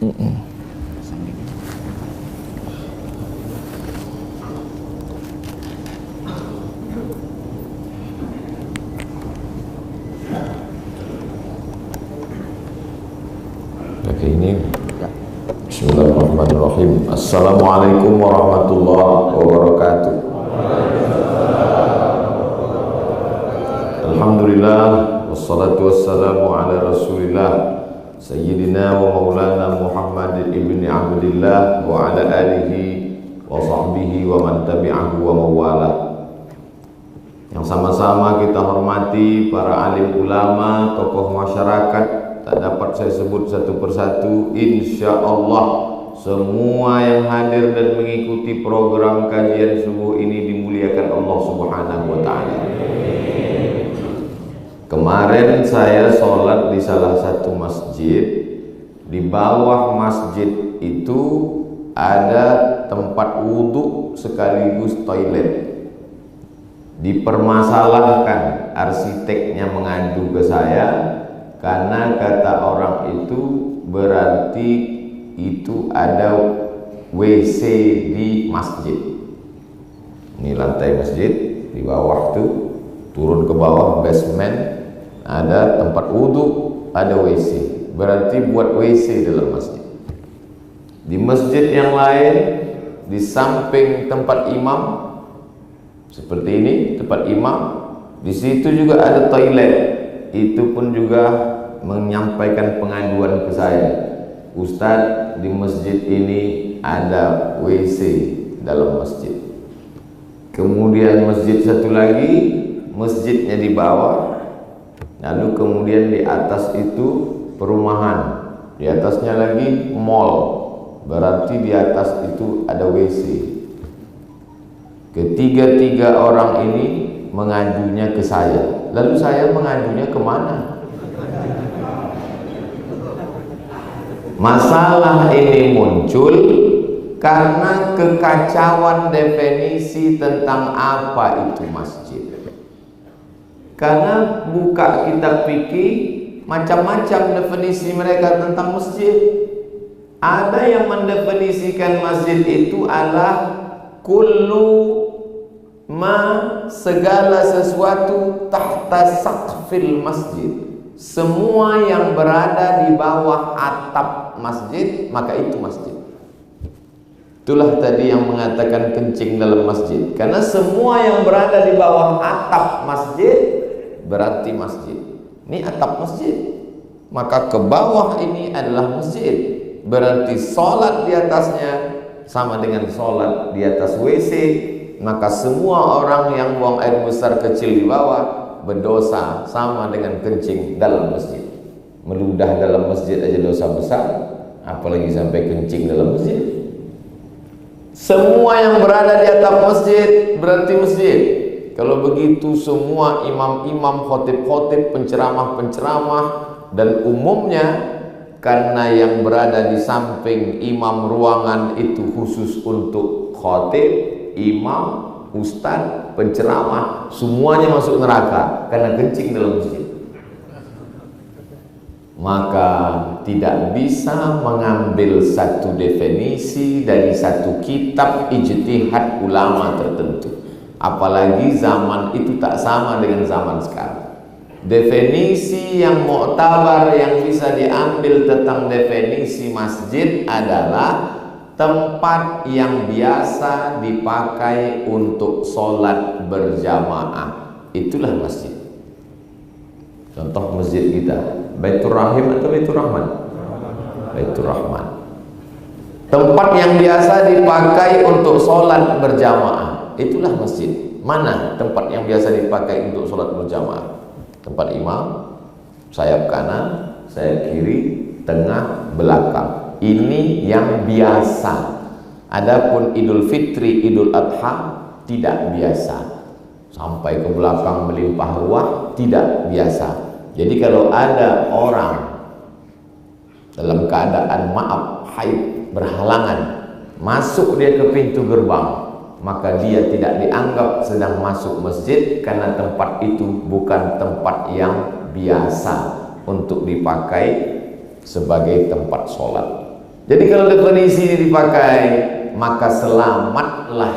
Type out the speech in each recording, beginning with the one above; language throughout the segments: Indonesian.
Oke, ini Bismillahirrahmanirrahim. Assalamualaikum warahmatullahi wabarakatuh. Alhamdulillah, wassalatu wassalamu ala rasulillah Sayyidina wa maulana Muhammad ibn Abdillah wa ala alihi wa sahbihi wa man tabi'ahu wa mawala. Yang sama-sama kita hormati para alim ulama, tokoh masyarakat. Tak dapat saya sebut satu persatu. Insya Allah semua yang hadir dan mengikuti program kajian subuh ini dimuliakan Allah Subhanahu wa ta'ala. Kemarin saya sholat di salah satu masjid. Di bawah masjid itu ada tempat wudhu sekaligus toilet. Dipermasalahkan, arsiteknya mengadu ke saya karena kata orang itu berarti itu ada WC di masjid. Ini lantai masjid, di bawah tuh turun ke bawah basement ada tempat wudhu, ada WC. Berarti buat WC dalam masjid. Di masjid yang lain, di samping tempat imam seperti ini, tempat imam, di situ juga ada toilet. Itu pun juga menyampaikan pengaduan ke saya, Ustadz, di masjid ini ada WC dalam masjid. Kemudian masjid satu lagi, masjidnya di bawah, lalu kemudian di atas itu perumahan, di atasnya lagi mall, berarti di atas itu ada WC. Ketiga-tiga orang ini mengadunya ke saya. Lalu saya mengadunya kemana? Masalah ini muncul karena kekacauan definisi tentang apa itu masjid. Karena buka kitab fikih, macam-macam definisi mereka tentang masjid. Ada yang mendefinisikan masjid itu adalah kullu segala sesuatu tahta saqfil masjid, semua yang berada di bawah atap masjid, maka itu masjid. Itulah tadi yang mengatakan kencing dalam masjid, karena semua yang berada di bawah atap masjid berarti masjid. Ini atap masjid, maka ke bawah ini adalah masjid. Berarti sholat di atasnya sama dengan sholat di atas WC. Maka semua orang yang buang air besar kecil di bawah berdosa sama dengan kencing dalam masjid. Meludah dalam masjid aja dosa besar, apalagi sampai kencing dalam masjid. Semua yang berada di atap masjid berarti masjid. Kalau begitu semua imam-imam, khotib-khotib, penceramah-penceramah dan umumnya, karena yang berada di samping imam ruangan itu khusus untuk khotib, imam, ustaz, penceramah, semuanya masuk neraka karena kencing dalam masjid. Maka tidak bisa mengambil satu definisi dari satu kitab ijtihad ulama tertentu, apalagi zaman itu tak sama dengan zaman sekarang. Definisi yang muktabar yang bisa diambil tentang definisi masjid adalah tempat yang biasa dipakai untuk sholat berjamaah. Itulah masjid. Contoh masjid kita, Baitur Rahim atau Baitur Rahman? Baitur Rahman. Tempat yang biasa dipakai untuk sholat berjamaah. Itulah masjid. Mana tempat yang biasa dipakai untuk sholat berjamaah? Tempat imam, sayap kanan, sayap kiri, tengah, belakang. Ini yang biasa. Adapun Idul Fitri, Idul Adha tidak biasa. Sampai ke belakang melimpah ruah tidak biasa. Jadi kalau ada orang dalam keadaan maaf, haid, berhalangan, masuk dia ke pintu gerbang, maka dia tidak dianggap sedang masuk masjid, karena tempat itu bukan tempat yang biasa untuk dipakai sebagai tempat sholat. Jadi kalau definisi ini dipakai, maka selamatlah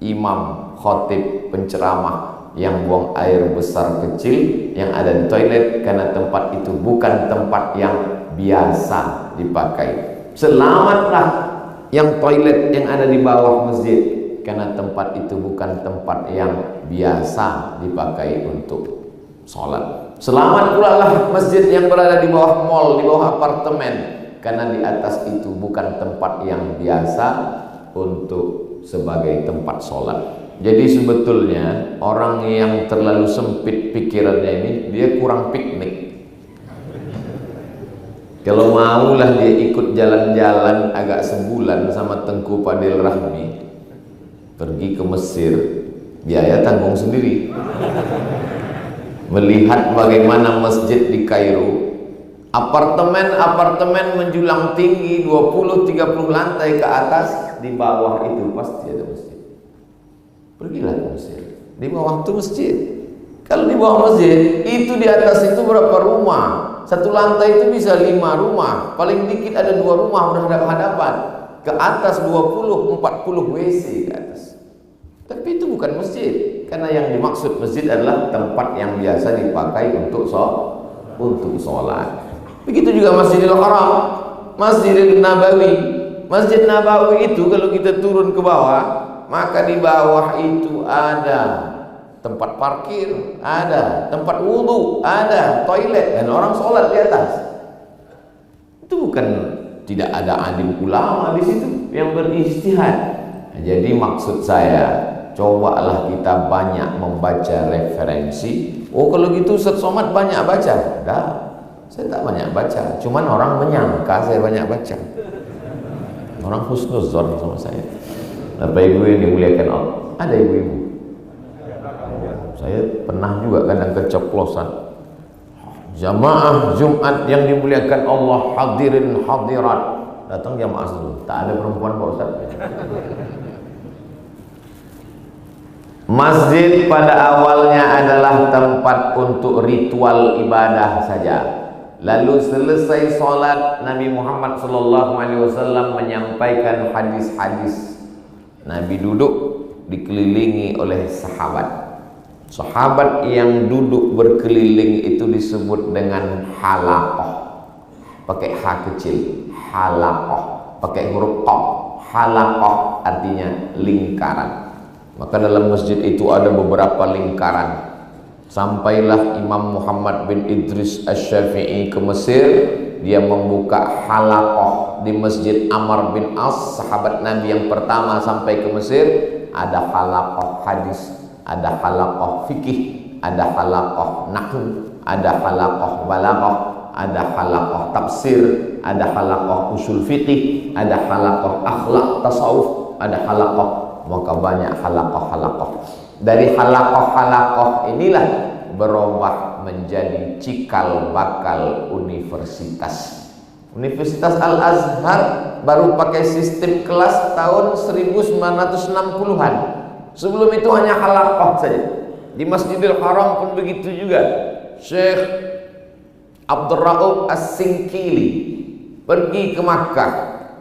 imam, khotib, penceramah yang buang air besar kecil yang ada di toilet, karena tempat itu bukan tempat yang biasa dipakai. Selamatlah yang toilet yang ada di bawah masjid, karena tempat itu bukan tempat yang biasa dipakai untuk sholat. Selamat pula lah masjid yang berada di bawah mall, di bawah apartemen, karena di atas itu bukan tempat yang biasa untuk sebagai tempat sholat. Jadi sebetulnya orang yang terlalu sempit pikirannya ini, dia kurang piknik. Kalau maulah dia ikut jalan-jalan agak sebulan sama Tengku Fadil Rahmi, pergi ke Mesir, biaya tanggung sendiri. Melihat bagaimana masjid di Kairo, apartemen menjulang tinggi 20-30 lantai ke atas, di bawah itu pasti ada masjid. Pergilah ke Mesir, di bawah itu masjid. Kalau di bawah masjid itu, di atas itu berapa rumah? Satu lantai itu bisa 5 rumah, paling dikit ada 2 rumah berhadapan. Ke atas 20-40 WC ke atas. Tapi itu bukan masjid, karena yang dimaksud masjid adalah tempat yang biasa dipakai untuk sholat. Begitu juga Masjidil Haram, Masjidil Nabawi. Masjid Nabawi itu kalau kita turun ke bawah, maka di bawah itu ada tempat parkir, ada tempat wudhu, ada toilet, dan orang sholat di atas. Itu bukan tidak ada alim ulama di situ yang berijtihad. Jadi maksud saya, cobalah kita banyak membaca referensi. Oh kalau gitu Ustaz Somad banyak baca? Dah, saya tak banyak baca. Cuman orang menyangka saya banyak baca. Orang husnuzon sama saya. Bapak ibu yang dimuliakan Allah, ada ibu-ibu. Saya pernah juga kadang keceplosan. Jamaah Jumat yang dimuliakan Allah, hadirin hadirat, datang jamaah dulu. Tak ada perempuan Pak Ustaz. Masjid pada awalnya adalah tempat untuk ritual ibadah saja. Lalu selesai sholat, Nabi Muhammad SAW menyampaikan hadis-hadis. Nabi duduk dikelilingi oleh sahabat. Sahabat yang duduk berkeliling itu disebut dengan halaqah. Pakai H kecil, halaqah. Pakai huruf Q, halaqah artinya lingkaran. Maka dalam masjid itu ada beberapa lingkaran. Sampailah Imam Muhammad bin Idris Asy-Syafi'i ke Mesir, dia membuka halaqah di Masjid Amr bin As, sahabat Nabi yang pertama sampai ke Mesir. Ada halaqah hadis, ada halaqah fikih, ada halaqah nahwu, ada halaqah balaghah, ada halaqah tafsir, ada halaqah usul fikih, ada halaqah akhlak tasawuf, ada halaqah, maka banyak halaqah-halaqah. Dari halaqah-halaqah inilah berubah menjadi cikal bakal universitas. Universitas Al-Azhar baru pakai sistem kelas tahun 1960-an. Sebelum itu hanya halaqah saja. Di Masjidil Haram pun begitu juga. Syekh Abdul Rauf As-Sinkili pergi ke Makkah,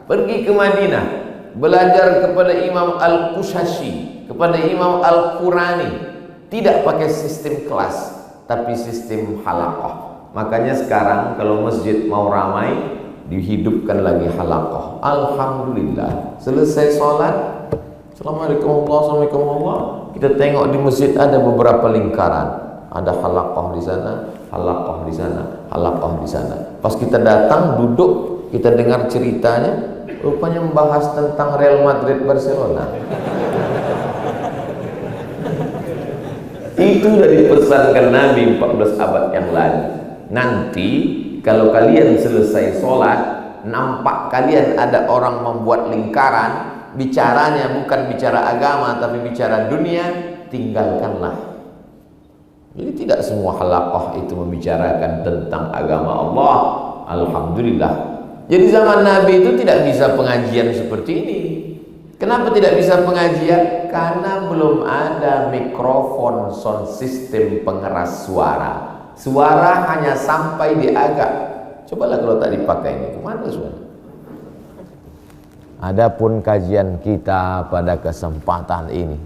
pergi ke Madinah, belajar kepada Imam Al-Qushashi, kepada Imam Al-Qurani. Tidak pakai sistem kelas, tapi sistem halaqah. Makanya sekarang kalau masjid mau ramai, dihidupkan lagi halaqah. Alhamdulillah, selesai sholat, Assalamualaikum warahmatullahi wabarakatuh, kita tengok di masjid ada beberapa lingkaran. Ada halaqah di sana, halaqah di sana, halaqah di sana. Pas kita datang, duduk, kita dengar ceritanya, rupanya membahas tentang Real Madrid Barcelona. Itu sudah dipesankan Nabi 14 abad yang lalu. Nanti kalau kalian selesai sholat, nampak kalian ada orang membuat lingkaran, bicaranya bukan bicara agama tapi bicara dunia, tinggalkanlah. Jadi tidak semua halaqah itu membicarakan tentang agama Allah. Alhamdulillah. Jadi zaman Nabi itu tidak bisa pengajian seperti ini. Kenapa tidak bisa pengajian? Karena belum ada mikrofon, sound system pengeras suara. Suara hanya sampai di agak. Cobalah kalau tak dipakai ini, kemana suara? Adapun kajian kita pada kesempatan ini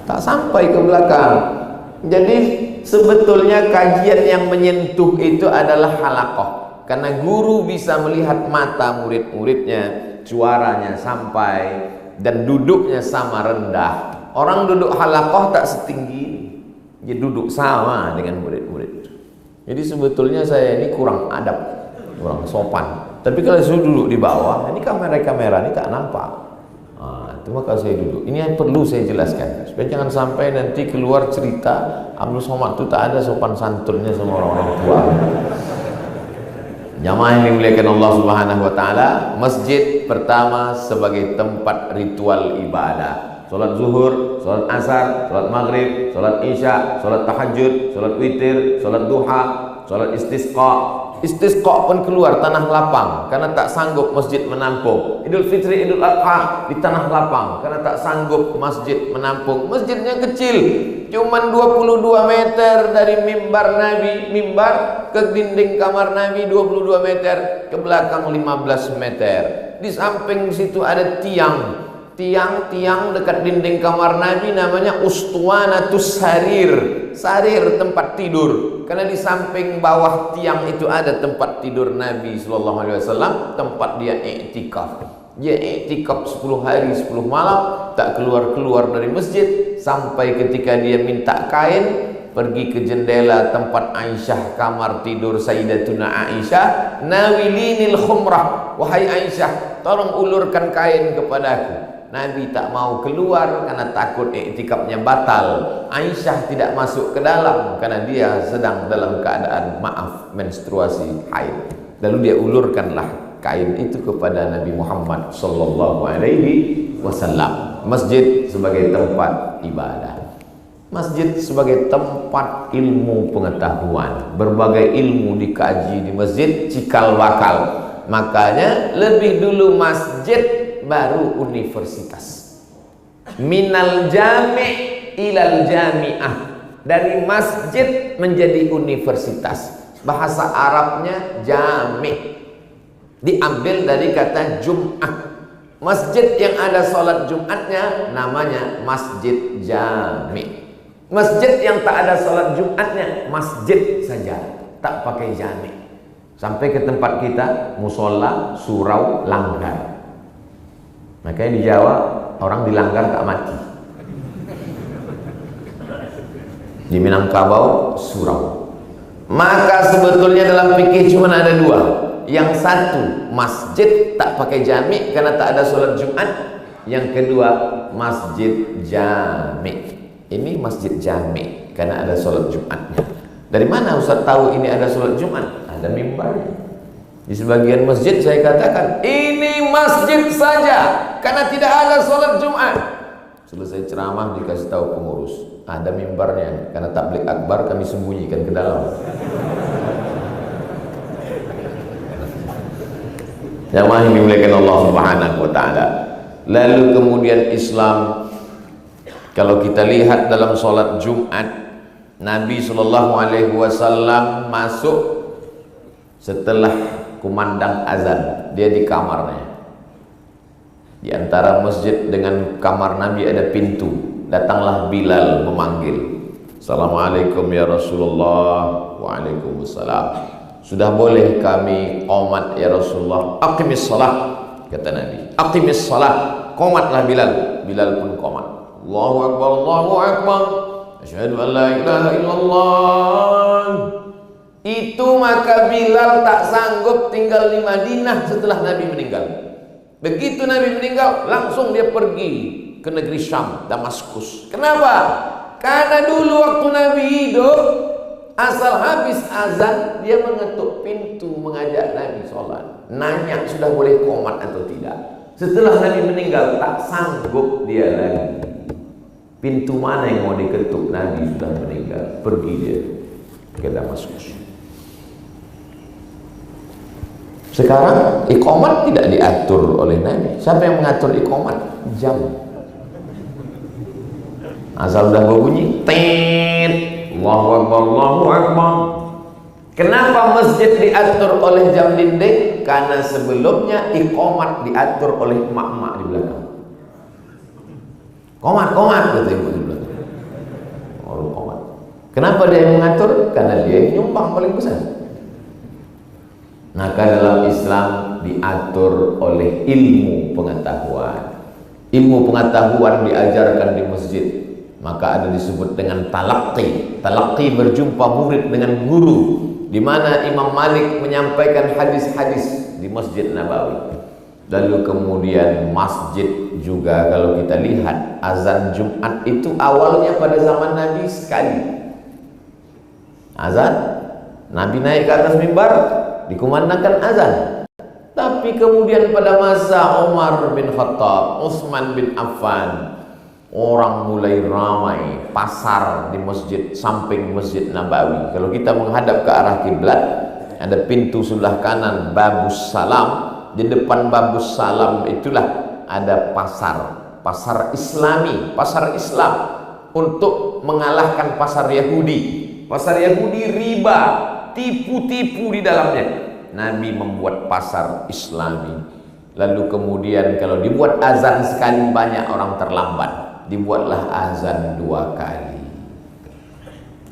tak sampai ke belakang. Jadi sebetulnya kajian yang menyentuh itu adalah halaqah, karena guru bisa melihat mata murid-muridnya, suaranya sampai, dan duduknya sama rendah. Orang duduk halaqah tak setinggi ini, dia duduk sama dengan murid-murid. Jadi sebetulnya saya ini kurang adab, kurang sopan. Tapi kalau saya duduk di bawah, ini kamera-kamera ini tak nampak. Itu maka saya duduk. Ini yang perlu saya jelaskan, supaya jangan sampai nanti keluar cerita Abdul Somad itu tak ada sopan santunnya sama orang-orang tua. Jamaah yang dimuliakan Allah Subhanahu wa taala, masjid pertama sebagai tempat ritual ibadah. Salat zuhur, salat asar, salat maghrib, salat isya, salat tahajud, salat witir, salat duha, salat istisqa. Istisqa pun keluar tanah lapang karena tak sanggup masjid menampung. Idul Fitri, Idul Adha di tanah lapang karena tak sanggup masjid menampung. Masjidnya kecil, cuman 22 meter dari mimbar Nabi, mimbar ke dinding kamar Nabi 22 meter, ke belakang 15 meter. Di samping situ ada tiang dekat dinding kamar Nabi, namanya Ustuwanatus Sarir, sarir tempat tidur, karena di samping bawah tiang itu ada tempat tidur Nabi SAW, tempat dia iktikaf. Dia iktikaf 10 hari 10 malam, tak keluar-keluar dari masjid, sampai ketika dia minta kain, pergi ke jendela tempat Aisyah, kamar tidur Sayyidatuna Aisyah, nawilinil khumrah, wahai Aisyah, tolong ulurkan kain kepadaku. Nabi tak mau keluar karena takut iktikafnya batal. Aisyah tidak masuk ke dalam karena dia sedang dalam keadaan menstruasi haid. Lalu dia ulurkanlah kain itu kepada Nabi Muhammad sallallahu alaihi wasallam. Masjid sebagai tempat ibadah, masjid sebagai tempat ilmu pengetahuan. Berbagai ilmu dikaji di masjid cikal bakal. Makanya lebih dulu masjid baru universitas. Minal jami' ilal jami'ah, dari masjid menjadi universitas. Bahasa Arabnya jami', diambil dari kata Jum'ah. Masjid yang ada sholat Jumatnya namanya masjid jami'. Masjid yang tak ada sholat Jumatnya masjid saja, tak pakai jami'. Sampai ke tempat kita musola, surau, langgar. Makanya di Jawa orang dilanggar tak mati. Di Minangkabau surau. Maka sebetulnya dalam fikih cuma ada dua. Yang satu masjid tak pakai jami' karena tak ada sholat Jumat. Yang kedua masjid jami'. Ini masjid jami' karena ada sholat Jumatnya. Dari mana Ustaz tahu ini ada sholat Jumat? Ada mimbarnya. Di sebagian masjid saya katakan ini masjid saja karena tidak ada sholat Jumat. Selesai ceramah dikasih tahu pengurus ada mimbarnya, karena tabligh akbar kami sembunyikan ke dalam. Jamaah yang dimuliakan Allah Subhanahu wa taala. Lalu kemudian Islam, kalau kita lihat dalam sholat Jumat, Nabi sallallahu alaihi wasallam masuk setelah kumandang azan. Dia di kamarnya. Di antara masjid dengan kamar Nabi ada pintu. Datanglah Bilal memanggil, Assalamualaikum ya Rasulullah. Waalaikumsalam. Sudah boleh kami qomat ya Rasulullah? Aqimis salat, kata Nabi. Aqimis salat. Qomatlah Bilal. Bilal pun qomat. Allahu akbar, Allahu akbar. Asyhadu an la ilaha illallah. Itu maka Bilal tak sanggup tinggal di Madinah setelah Nabi meninggal. Begitu Nabi meninggal, langsung dia pergi ke negeri Syam, Damaskus. Kenapa? Karena dulu waktu Nabi hidup, asal habis azan dia mengetuk pintu mengajak Nabi sholat, nanya sudah boleh qomat atau tidak. Setelah Nabi meninggal tak sanggup dia lagi. Pintu mana yang mau diketuk? Nabi sudah meninggal. Pergi dia ke Damaskus. Sekarang iqamat tidak diatur oleh Nabi. Siapa yang mengatur iqamat? Jam. Asal udah berbunyi, tet, Allahu akbar, Allahu akbar. Kenapa masjid diatur oleh jam dinding? Karena sebelumnya iqamat diatur oleh emak-emak di belakang. Komat kata ibu di belakang. Oh, komat. Kenapa dia yang mengatur? Karena dia yang nyumbang paling besar. Maka dalam Islam diatur oleh ilmu pengetahuan. Ilmu pengetahuan diajarkan di masjid. Maka ada disebut dengan talaqi. Talaqi berjumpa murid dengan guru, di mana Imam Malik menyampaikan hadis-hadis di Masjid Nabawi. Lalu kemudian masjid juga, kalau kita lihat azan Jumat itu awalnya pada zaman Nabi sekali. Azan, Nabi naik ke atas mimbar, dikumandangkan azan. Tapi kemudian pada masa Umar bin Khattab, Utsman bin Affan, orang mulai ramai pasar di masjid samping Masjid Nabawi. Kalau kita menghadap ke arah kiblat, ada pintu sebelah kanan Babus Salam. Di depan Babus Salam itulah ada pasar Islami, pasar Islam, untuk mengalahkan pasar Yahudi. Pasar Yahudi riba, tipu-tipu di dalamnya. Nabi membuat pasar Islami. Lalu kemudian kalau dibuat azan sekali banyak orang terlambat, dibuatlah azan 2 kali.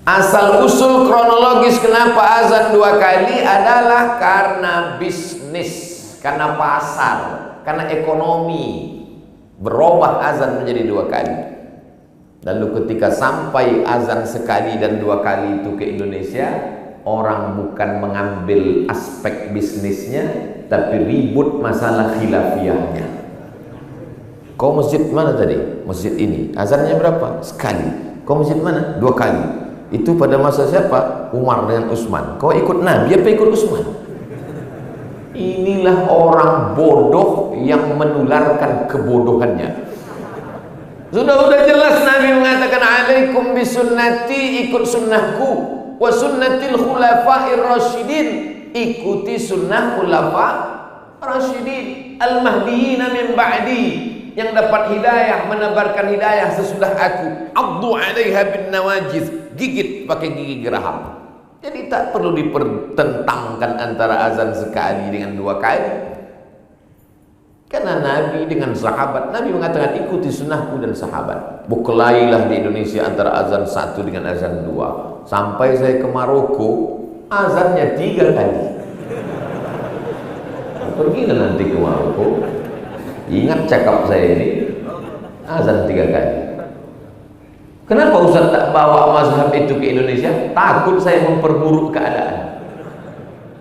Asal usul kronologis kenapa azan 2 kali adalah karena bisnis, karena pasar, karena ekonomi. Berubah azan menjadi 2 kali. Lalu ketika sampai azan sekali dan 2 kali itu ke Indonesia, orang bukan mengambil aspek bisnisnya, tapi ribut masalah khilafiyahnya. Kau masjid mana tadi? Masjid ini. Azannya berapa? Sekali. Kau masjid mana? 2 kali. Itu pada masa siapa? Umar dengan Utsman. Kau ikut Nabi apa ikut Utsman? Inilah orang bodoh yang menularkan kebodohannya. Sudah jelas Nabi mengatakan, alaikum bisunnati, ikut sunnahku, wa sunnatil khulafa'ir rasyidin, ikuti sunnah khulafa rasyidin al-mahdiyina min ba'di, yang dapat hidayah, menebarkan hidayah sesudah aku. Addu 'alaiha bin nawajiz, gigit pakai gigi geraham. Jadi tak perlu dipertentangkan antara azan sekali dengan 2 kali. Karena Nabi dengan sahabat, Nabi mengatakan ikuti sunnahku dan sahabat. Berkelailah di Indonesia antara azan 1 dengan azan 2. Sampai saya ke Maroko, azannya 3 kali. Pergilah nanti ke Maroko, ingat cakap saya ini, azan 3 kali. Kenapa Ustaz tak bawa mazhab itu ke Indonesia? Takut saya memperburuk keadaan.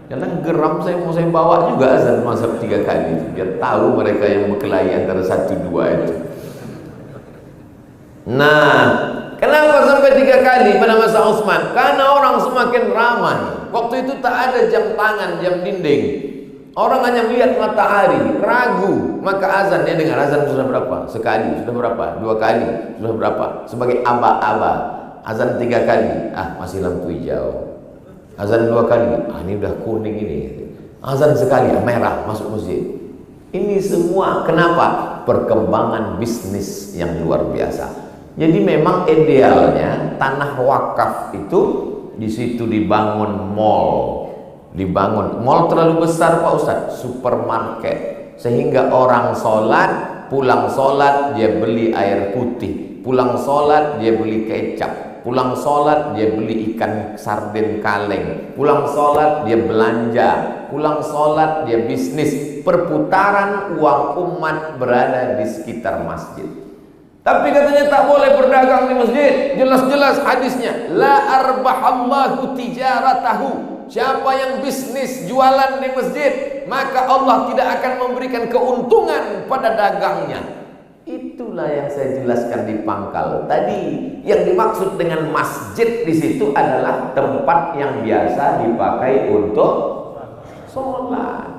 Karena geram saya bawa juga azan mazhab 3 kali itu, biar tahu mereka yang berkelahi antara 1-2 itu. Nah, kenapa sampai 3 kali pada masa Utsman? Karena orang semakin ramai. Waktu itu tak ada jam tangan, jam dinding. Orang hanya melihat matahari, ragu, maka azannya dengar azan sudah berapa? Sekali, sudah berapa? 2 kali, sudah berapa? Sebagai aba-aba. Azan 3 kali, masih lampu hijau. Azan 2 kali, ini udah kuning ini. Azan sekali, merah, masuk masjid. Ini semua kenapa? Perkembangan bisnis yang luar biasa. Jadi memang idealnya tanah wakaf itu di situ dibangun mall. Dibangun mall terlalu besar Pak Ustadz, supermarket, sehingga orang sholat, pulang sholat dia beli air putih, pulang sholat dia beli kecap, pulang sholat dia beli ikan sarden kaleng, pulang sholat dia belanja, pulang sholat dia bisnis. Perputaran uang umat berada di sekitar masjid. Tapi katanya tak boleh berdagang di masjid. Jelas-jelas hadisnya, la arbahallahu tijaratahu. Siapa yang bisnis jualan di masjid, maka Allah tidak akan memberikan keuntungan pada dagangnya. Itulah yang saya jelaskan di pangkal tadi. Yang dimaksud dengan masjid di situ adalah tempat yang biasa dipakai untuk sholat.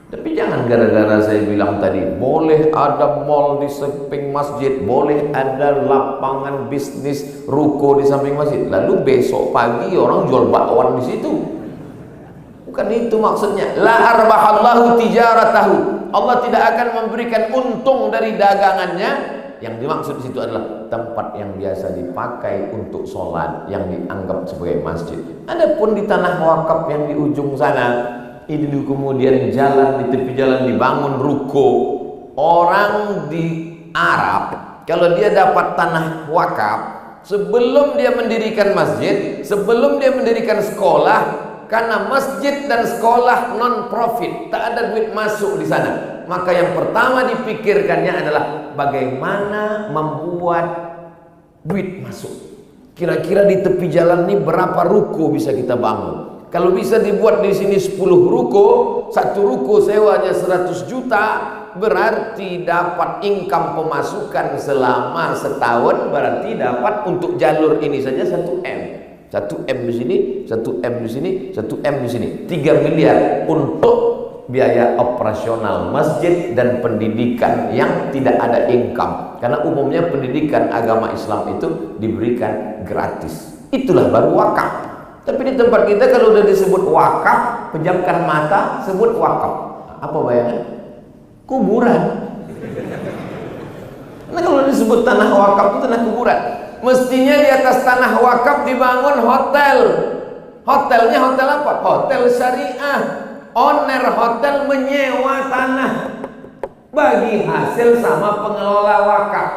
Tapi jangan gara-gara saya bilang tadi boleh ada mall di samping masjid, boleh ada lapangan bisnis ruko di samping masjid, lalu besok pagi orang jual bakwan di situ. Bukan itu maksudnya. La arbahallahu tijaratahu. Allah tidak akan memberikan untung dari dagangannya yang dimaksud di situ adalah tempat yang biasa dipakai untuk sholat yang dianggap sebagai masjid. Adapun di tanah wakaf yang di ujung sana, itu kemudian jalan, di tepi jalan dibangun ruko. Orang di Arab kalau dia dapat tanah wakaf, sebelum dia mendirikan masjid, sebelum dia mendirikan sekolah, karena masjid dan sekolah non profit, tak ada duit masuk di sana, maka yang pertama dipikirkannya adalah bagaimana membuat duit masuk. Kira-kira di tepi jalan ini berapa ruko bisa kita bangun? Kalau bisa dibuat di sini 10 ruko, satu ruko sewanya 100 juta, berarti dapat income pemasukan selama setahun, berarti dapat untuk jalur ini saja 1 M. 1 M di sini, 1 M di sini, 1 M di sini, 3 miliar untuk biaya operasional masjid dan pendidikan yang tidak ada income. Karena umumnya pendidikan agama Islam itu diberikan gratis. Itulah baru wakaf. Tapi di tempat kita kalau udah disebut wakaf, pejamkan mata, sebut wakaf. Apa bayangan? Kuburan. Nah kalau disebut tanah wakaf itu tanah kuburan. Mestinya di atas tanah wakaf dibangun hotel. Hotelnya hotel apa? Hotel syariah. Owner hotel menyewa tanah bagi hasil sama pengelola wakaf.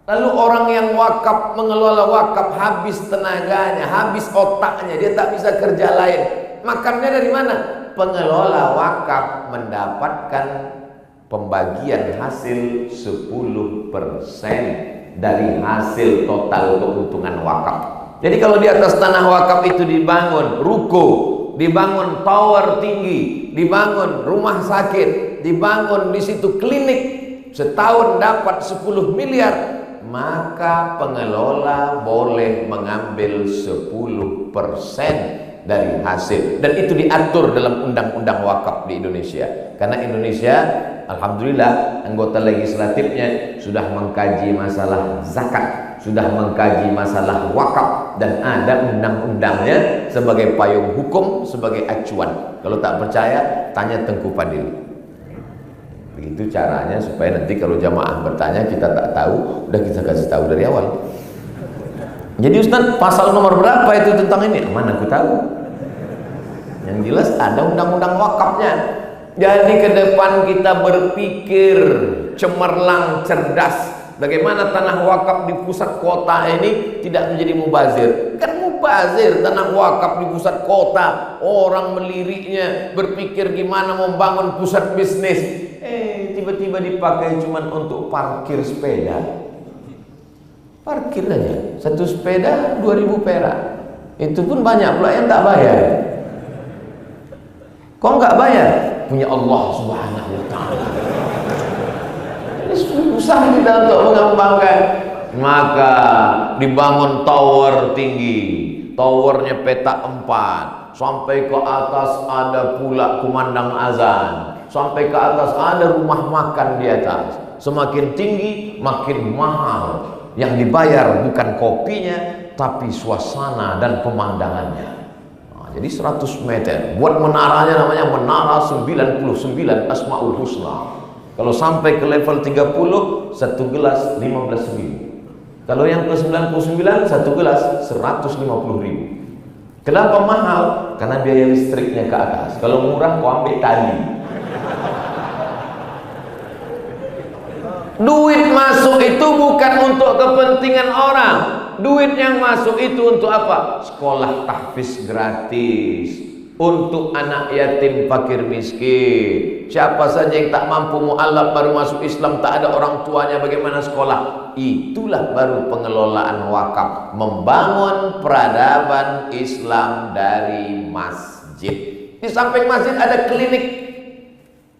Lalu orang yang wakaf, mengelola wakaf, habis tenaganya, habis otaknya, dia tak bisa kerja lain. Makannya dari mana? Pengelola wakaf mendapatkan pembagian hasil 10% dari hasil total keuntungan wakaf. Jadi kalau di atas tanah wakaf itu dibangun ruko, dibangun tower tinggi, dibangun rumah sakit, dibangun di situ klinik, setahun dapat 10 miliar, maka pengelola boleh mengambil 10% dari hasil, dan itu diatur dalam undang-undang wakaf di Indonesia. Karena Indonesia alhamdulillah anggota legislatifnya sudah mengkaji masalah zakat, sudah mengkaji masalah wakaf, dan ada undang-undangnya sebagai payung hukum, sebagai acuan. Kalau tak percaya tanya Tengku Fadil. Begitu caranya supaya nanti kalau jamaah bertanya kita tak tahu, udah kita kasih tahu dari awal. Jadi Ustaz, pasal nomor berapa itu tentang ini? Mana aku tahu. Yang jelas ada undang-undang wakafnya. Jadi ke depan kita berpikir cemerlang, cerdas. Bagaimana tanah wakaf di pusat kota ini tidak menjadi mubazir? Kan mubazir tanah wakaf di pusat kota. Orang meliriknya berpikir gimana membangun pusat bisnis. Tiba-tiba dipakai cuma untuk parkir sepeda. Parkir aja, satu sepeda 2.000 perak. Itu pun banyak pula yang tak bayar. Kok nggak bayar? Punya Allah Subhanahu wa ta'ala. Ini susah kita untuk mengembangkan. Maka dibangun tower tinggi, towernya petak 4, sampai ke atas ada pula kumandang azan, sampai ke atas ada rumah makan di atas. Semakin tinggi makin mahal. Yang dibayar bukan kopinya, tapi suasana dan pemandangannya. Nah, jadi 100 meter. Buat menaranya namanya menara 99 Asmaul Husna. Kalau sampai ke level 30, satu gelas 15.000. Kalau yang ke 99, satu gelas 150.000. Kenapa mahal? Karena biaya listriknya ke atas. Kalau murah kau ambil tali. Duit masuk itu bukan untuk kepentingan orang. Duit yang masuk itu untuk apa? Sekolah tahfiz gratis, untuk anak yatim fakir miskin. Siapa saja yang tak mampu mu'alaf baru masuk Islam, tak ada orang tuanya, bagaimana sekolah? Itulah baru pengelolaan wakaf, membangun peradaban Islam dari masjid. Di samping masjid ada klinik,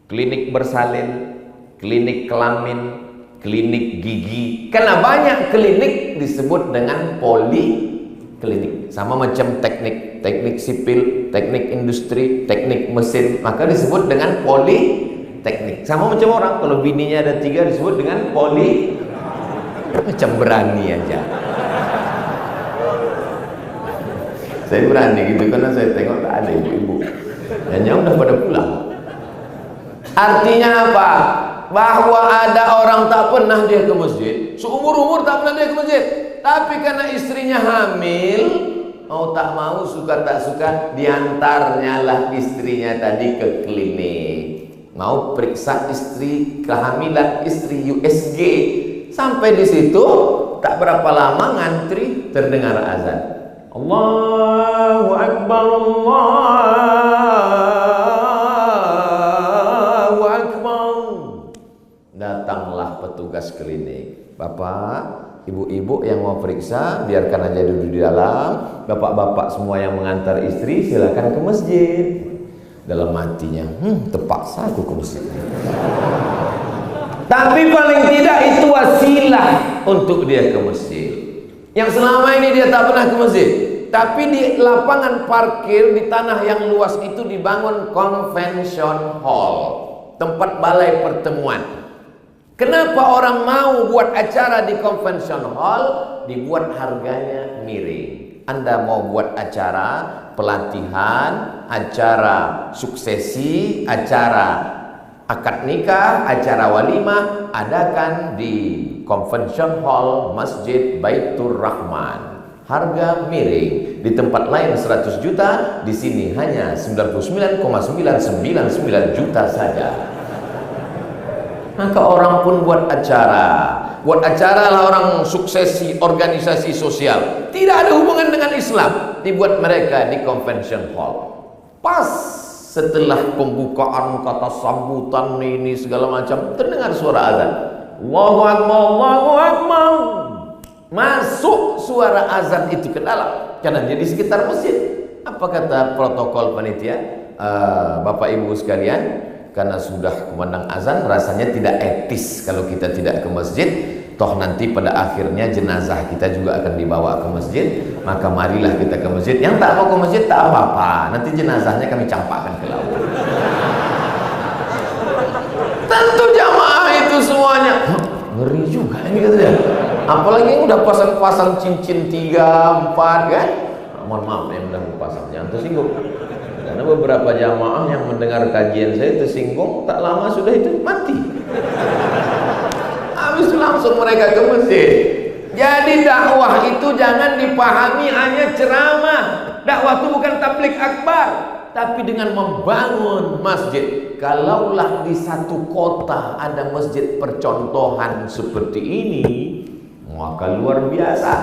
klinik bersalin, klinik kelamin, klinik gigi. Karena banyak klinik disebut dengan poliklinik. Sama macam teknik sipil, teknik industri, teknik mesin, maka disebut dengan politeknik. Sama macam orang, kalau bininya ada 3 disebut dengan poli. Macam berani aja. Saya berani gitu karena saya tengok tak ada ibu-ibu. Dan yang udah pada pulang. Artinya apa? bahwa ada orang tak pernah dia ke masjid, seumur-umur tak pernah dia ke masjid, tapi karena istrinya hamil, mau tak mau, suka tak suka, diantarnya lah istrinya tadi ke klinik, mau periksa istri, kehamilan istri USG. Sampai di situ tak berapa lama ngantri, terdengar azan. Allahu Akbar, Allahu Akbar. Datanglah petugas klinik. Bapak, ibu-ibu yang mau periksa, biarkan aja duduk di dalam. Bapak-bapak semua yang mengantar istri, silakan ke masjid. Dalam hatinya, terpaksa aku ke masjid. Tapi paling tidak itu wasilah untuk dia ke masjid. Yang selama ini dia tak pernah ke masjid. Tapi di lapangan parkir di tanah yang luas itu dibangun convention hall, tempat balai pertemuan. Kenapa orang mau buat acara di convention hall? Dibuat harganya miring. Anda mau buat acara pelatihan, acara suksesi, acara akad nikah, acara walimah, adakan di convention hall Masjid Baitur Rahman. Harga miring. Di tempat lain 100 juta, di sini hanya 99,999 juta saja. Maka orang pun buat acara lah, orang suksesi organisasi sosial, tidak ada hubungan dengan Islam, dibuat mereka di convention hall. Pas setelah pembukaan, kata sambutan ini segala macam, terdengar suara azan. Allahu Akbar, Allahu Akbar. Masuk suara azan itu ke dalam, karena dia di sekitar masjid. Apa kata protokol panitia? Bapak Ibu sekalian, karena sudah kumandang azan, rasanya tidak etis kalau kita tidak ke masjid. Toh nanti pada akhirnya jenazah kita juga akan dibawa ke masjid, maka marilah kita ke masjid. Yang tak mau ke masjid tak apa-apa, nanti jenazahnya kami campakkan ke laut. Tentu jamaah itu semuanya ngeri juga ini katanya. Apalagi yang udah pasang-pasang cincin 3, 4 kan. Mohon maaf yang udah pasang, jangan tersinggung. Karena beberapa jamaah yang mendengar kajian saya tersinggung, tak lama sudah itu mati. Habis langsung mereka ke masjid. Jadi dakwah itu jangan dipahami hanya ceramah. Dakwah itu bukan tabligh akbar, tapi dengan membangun masjid. Kalaulah di satu kota ada masjid percontohan seperti ini, maka luar biasa.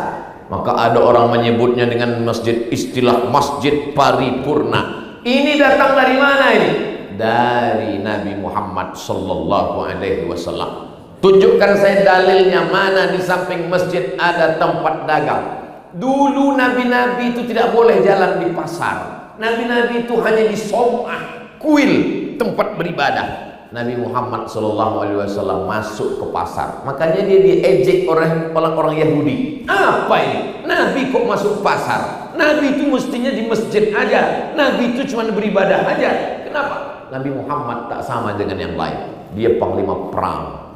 Maka ada orang menyebutnya dengan masjid, istilah masjid paripurna. Ini datang dari mana ini? Dari Nabi Muhammad sallallahu alaihi wasallam. Tunjukkan saya dalilnya, mana di samping masjid ada tempat dagang. Dulu nabi-nabi itu tidak boleh jalan di pasar. Nabi-nabi itu hanya di somah, kuil, tempat beribadah. Nabi Muhammad SAW masuk ke pasar. Makanya dia diejek oleh orang-orang Yahudi. Apa ini? Nabi kok masuk pasar? Nabi itu mestinya di masjid aja. Nabi itu cuma beribadah aja. Kenapa? Nabi Muhammad tak sama dengan yang lain. Dia panglima perang.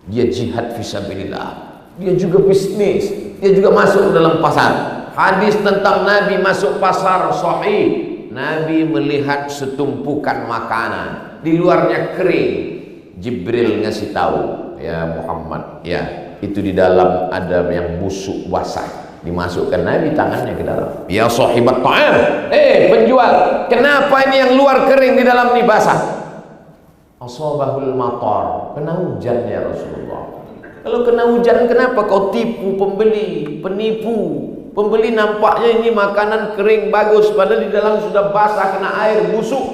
Dia jihad fisabilillah. Dia juga bisnis. Dia juga masuk ke dalam pasar. Hadis tentang Nabi masuk pasar sahih. Nabi melihat setumpukan makanan, di luarnya kering. Jibril ngasih tahu, ya Muhammad, ya itu di dalam ada yang busuk basah. Dimasukkan Nabi tangannya ke dalam. Ya sahibat ta'am, penjual, kenapa ini yang luar kering, di dalam ini basah? Asabahul matar, kena hujan ya Rasulullah. Kalau kena hujan, kenapa kau tipu pembeli, penipu? Pembeli nampaknya ini makanan kering bagus, padahal di dalam sudah basah, kena air, busuk.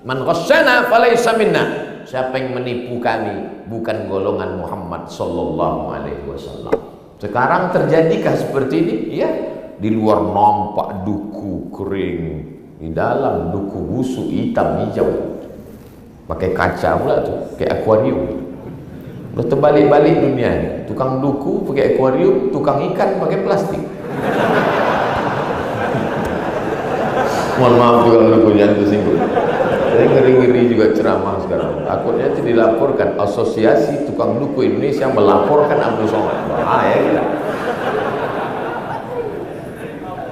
Man ghasyana falaysa minna. Siapa yang menipu kami bukan golongan Muhammad sallallahu alaihi wasallam. Sekarang terjadikah seperti ini? Ya, di luar nampak duku kering, di dalam duku busuk hitam hijau. Pakai kaca pula tuh, kayak akuarium. Udah terbalik-balik dunia ini. Tukang duku pakai akuarium, tukang ikan pakai plastik. Mohon maaf juga duku jangan tersinggung. Jadi ngeri-ngeri juga ceramah sekarang. Takutnya itu dilaporkan Asosiasi Tukang Duku Indonesia melaporkan Abdul Somad. Bahaya kita.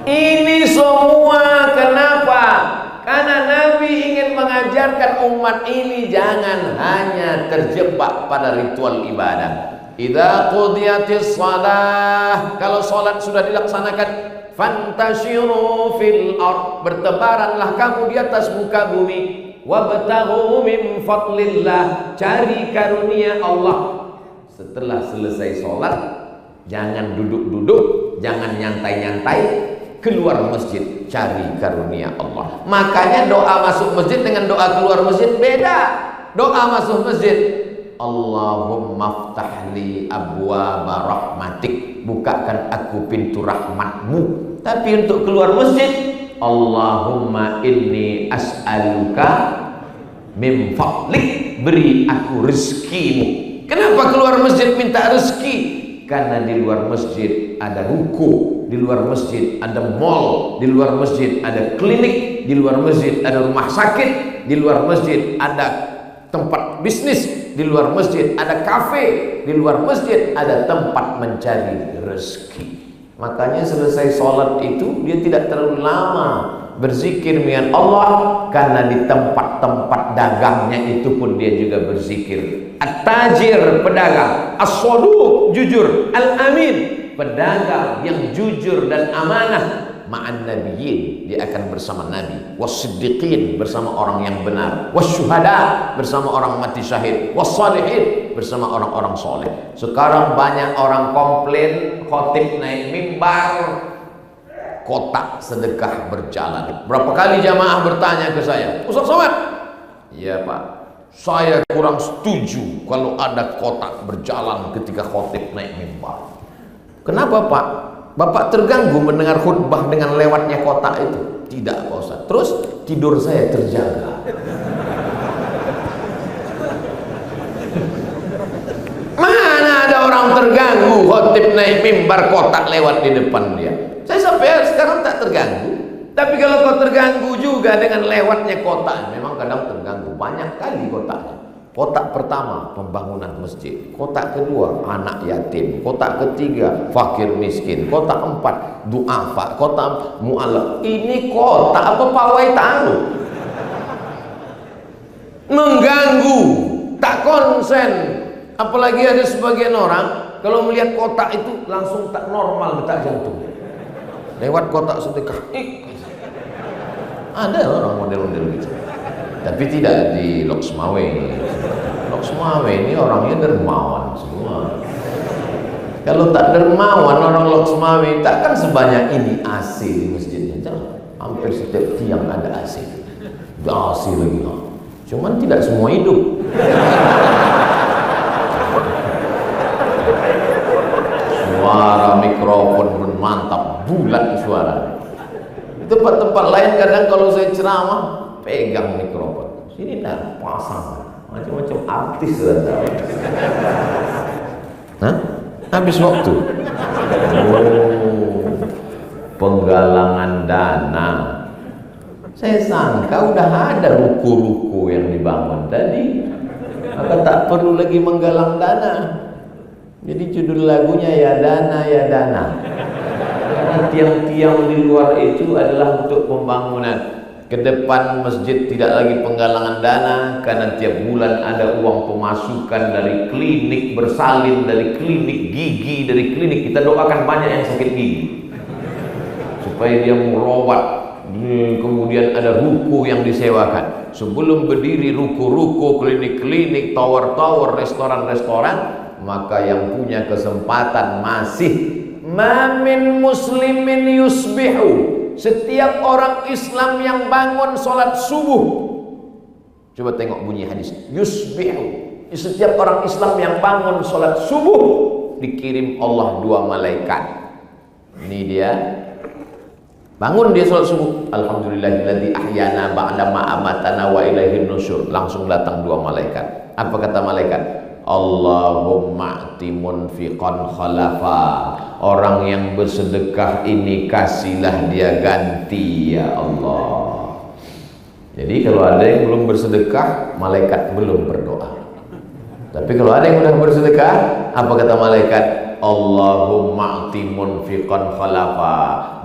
Ini semua kenapa? Karena Nabi ingin mengatakan mengajarkan umat ini jangan hanya terjebak pada ritual ibadah. Idza qudiyatis shalah, kalau salat sudah dilaksanakan, fantashiru fil ard, bertebaranlah kamu di atas muka bumi, wabtaghu min fadlillah, cari karunia Allah. Setelah selesai salat, jangan duduk-duduk, jangan nyantai-nyantai, keluar masjid cari karunia Allah. Makanya doa masuk masjid dengan doa keluar masjid beda. Doa masuk masjid, Allahumma ftahli abwaaba rahmatik, bukakan aku pintu rahmatmu. Tapi untuk keluar masjid, Allahumma inni as'aluka min fadlik, beri aku rezekimu. Kenapa keluar masjid minta rezeki? Karena di luar masjid ada ruko, di luar masjid ada mall, di luar masjid ada klinik, di luar masjid ada rumah sakit, di luar masjid ada tempat bisnis, di luar masjid ada kafe, di luar masjid ada tempat mencari rezeki. Makanya selesai sholat itu dia tidak terlalu lama berzikir dengan Allah, karena di tempat-tempat dagangnya itu pun dia juga berzikir. At-tajir, pedagang, as-saduq, jujur, al-amin, pedagang yang jujur dan amanah. Ma'an nabiyyin, dia akan bersama nabi, was-siddiqin, bersama orang yang benar, was-syuhada, bersama orang mati syahid, was-salihin, bersama orang-orang soleh. Sekarang banyak orang komplain khotib naik mimbar, kotak sedekah berjalan. Berapa kali jamaah bertanya ke saya, Ustaz Somad, iya Pak, saya kurang setuju kalau ada kotak berjalan ketika khotib naik mimbar. Kenapa Pak? Bapak terganggu mendengar khutbah dengan lewatnya kotak itu? Tidak Pak Ustaz. Terus tidur saya terjaga. Mana ada orang terganggu khotib naik mimbar kotak lewat di depan dia? Saya sampai sekarang tak terganggu. Tapi kalau kau terganggu juga dengan lewatnya kotak, memang kadang terganggu. Banyak kali kotaknya. Kotak pertama pembangunan masjid, kotak kedua anak yatim, kotak ketiga fakir miskin, kotak empat duafa, kotak mu'alaf. Ini kotak apa pawai tanu? Mengganggu, tak konsen. Apalagi ada sebagian orang kalau melihat kotak itu langsung tak normal detak jantung. Lewat kotak sedekah, ada orang model-model gitu. Tapi tidak di Loksmawe. Loksmawe ini orangnya dermawan semua. Kalau tak dermawan orang Loksmawe takkan sebanyak ini AC di masjidnya. Hampir setiap tiang ada AC. AC lagi. Cuman tidak semua hidup. Suara mikrofon pun mantap, bulat suara. Di tempat-tempat lain kadang kalau saya ceramah pegang mikrofon, sini dah pasang macam-macam artis lah. Hah? Habis waktu. Oh, penggalangan dana. Saya sangka udah ada ruko-ruko yang dibangun tadi, maka tak perlu lagi menggalang dana. Jadi judul lagunya ya dana ya dana. Karena tiang-tiang di luar itu adalah untuk pembangunan. Ke depan masjid tidak lagi penggalangan dana, karena tiap bulan ada uang pemasukan dari klinik bersalin, dari klinik gigi, dari klinik. Kita doakan banyak yang sakit gigi supaya dia merawat. Kemudian ada ruko yang disewakan. Sebelum berdiri ruko-ruko, klinik-klinik, tower-tower, restoran-restoran, maka yang punya kesempatan masih mamin muslimin yusbihu, setiap orang Islam yang bangun sholat subuh. Coba tengok bunyi hadis yusbihu, setiap orang Islam yang bangun sholat subuh dikirim Allah 2 malaikat. Ini dia bangun dia sholat subuh, alhamdulillahilladzi ahyana ba'da ma amatana wa ilaihin nusyur. Langsung datang 2 malaikat. Apa kata malaikat? Allahumma ati munfiqan khalafa, orang yang bersedekah ini kasihlah dia ganti ya Allah. Jadi kalau ada yang belum bersedekah, malaikat belum berdoa. Tapi kalau ada yang sudah bersedekah, apa kata malaikat? Allahumma ati munfiqan khalafa,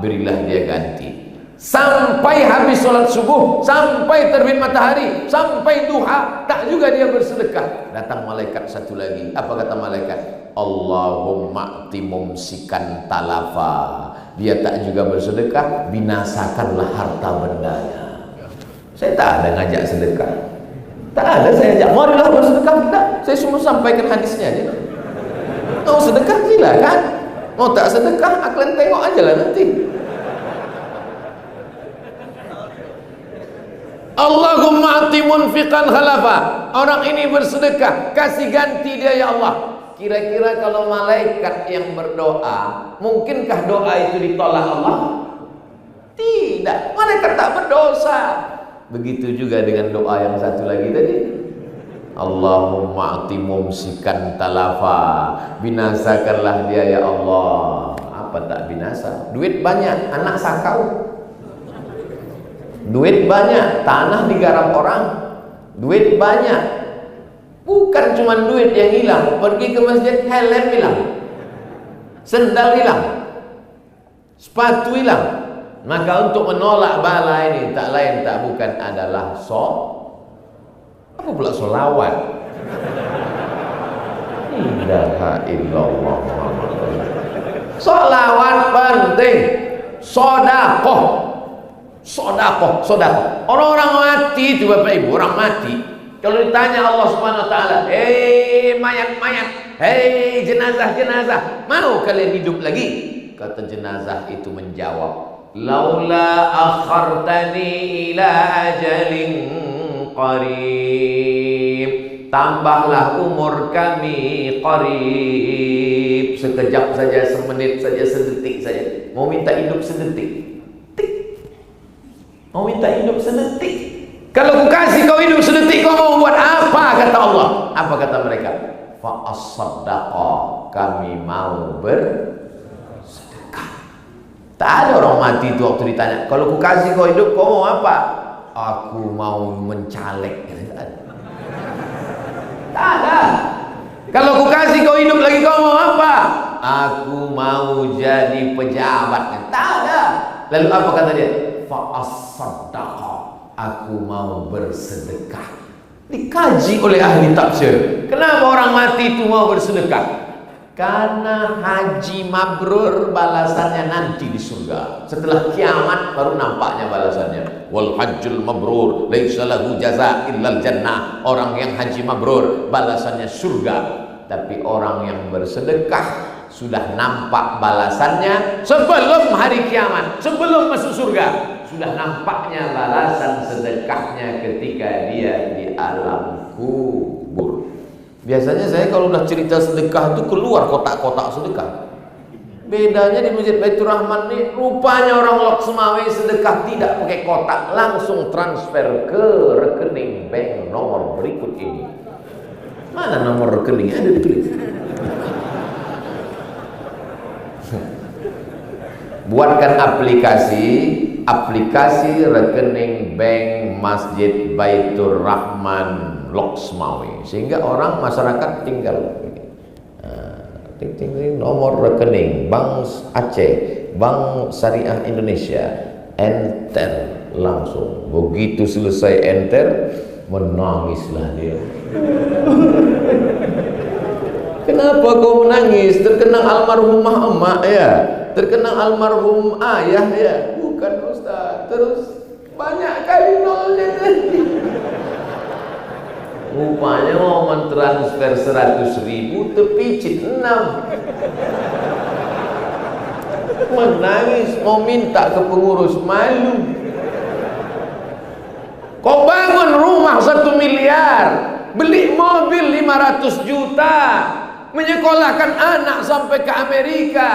berilah dia ganti. sampai habis sholat subuh, sampai terbit matahari, sampai duha, tak juga dia bersedekah. Datang malaikat satu lagi. Apa kata malaikat? Allahumma ati mumsikan talafa. Dia tak juga bersedekah, binasakanlah harta bendanya. Saya tak ada ngajak sedekah, tak ada saya ajak, marilah bersedekah. Tidak, saya cuma sampaikan hadisnya aja. Mau sedekah silakan, mau tak sedekah kalian tengok aja lah nanti. Allahumma ati munfiqan khalafa. Orang ini bersedekah, kasih ganti dia ya Allah. Kira-kira kalau malaikat yang berdoa, mungkinkah doa itu ditolak Allah? Tidak, malaikat tak berdosa. Begitu juga dengan doa yang satu lagi tadi. Allahumma ati mumsikan talafa. Binasakanlah dia ya Allah. Apa tak binasa? Duit banyak, anak sakau. Duit banyak, tanah digarap orang. Duit banyak, bukan cuma duit yang hilang. Pergi ke masjid, helm hilang, sendal hilang, sepatu hilang. Maka untuk menolak bala ini tak lain tak bukan adalah apa pula solawat. Ilaha illallah. Solawat penting. Sodakoh. Orang-orang mati itu Bapak Ibu, orang mati. Kalau ditanya Allah Subhanahu Wa Taala, hei mayat-mayat, hei jenazah-jenazah, mau kalian hidup lagi? Kata jenazah itu menjawab, laula akhartani ila ajalin qarib. Tambahlah umur kami qarib. Sekejap saja, semenit saja, sedetik saja. Mau minta hidup sedetik? Mau minta hidup sedetik. Kalau ku kasih kau hidup sedetik, kau mau buat apa? Kata Allah. Apa kata mereka? Fa as-saddaqa, kami mau bersedekah. Tak ada orang mati itu waktu ditanya, kalau ku kasih kau hidup, kau mau apa? Aku mau mencalek. Tak ada. Kalau ku kasih kau hidup lagi, kau mau apa? Aku mau jadi pejabat. Tak ada. Lalu apa kata dia? Fa'as-saddaqa, aku mau bersedekah. Dikaji oleh ahli tafsir, kenapa orang mati itu mau bersedekah? Karena haji mabrur balasannya nanti di surga. Setelah kiamat baru nampaknya balasannya. Wal hajjul mabrur laisa lahu jazaa illal jannah. Orang yang haji mabrur balasannya surga. Tapi orang yang bersedekah sudah nampak balasannya sebelum hari kiamat, sebelum masuk surga. Sudah nampaknya balasan sedekahnya ketika dia di alam kubur. Biasanya saya kalau udah cerita sedekah itu keluar kotak-kotak sedekah. Bedanya di Masjid Baitur Rahman nih, rupanya orang Loksmawe sedekah tidak pakai kotak, langsung transfer ke rekening bank nomor berikut ini. Mana nomor rekeningnya? Ada ditulis. Buatkan aplikasi rekening bank Masjid Baitur Rahman Loksmawe, sehingga orang masyarakat tinggal nomor rekening Bank Aceh, Bank Syariah Indonesia, enter langsung. Begitu selesai enter, menangislah dia. Kenapa kau menangis? Terkenang almarhumah emak ya, terkenang almarhum ayah ya. Bukan Ustaz. Terus banyak kali nolnya tadi. Rupanya mau mentransfer 100.000 terpicit 6. Menangis, mau minta ke pengurus, malu. Kau bangun rumah 1 miliar, beli mobil 500 juta, menyekolahkan anak sampai ke Amerika,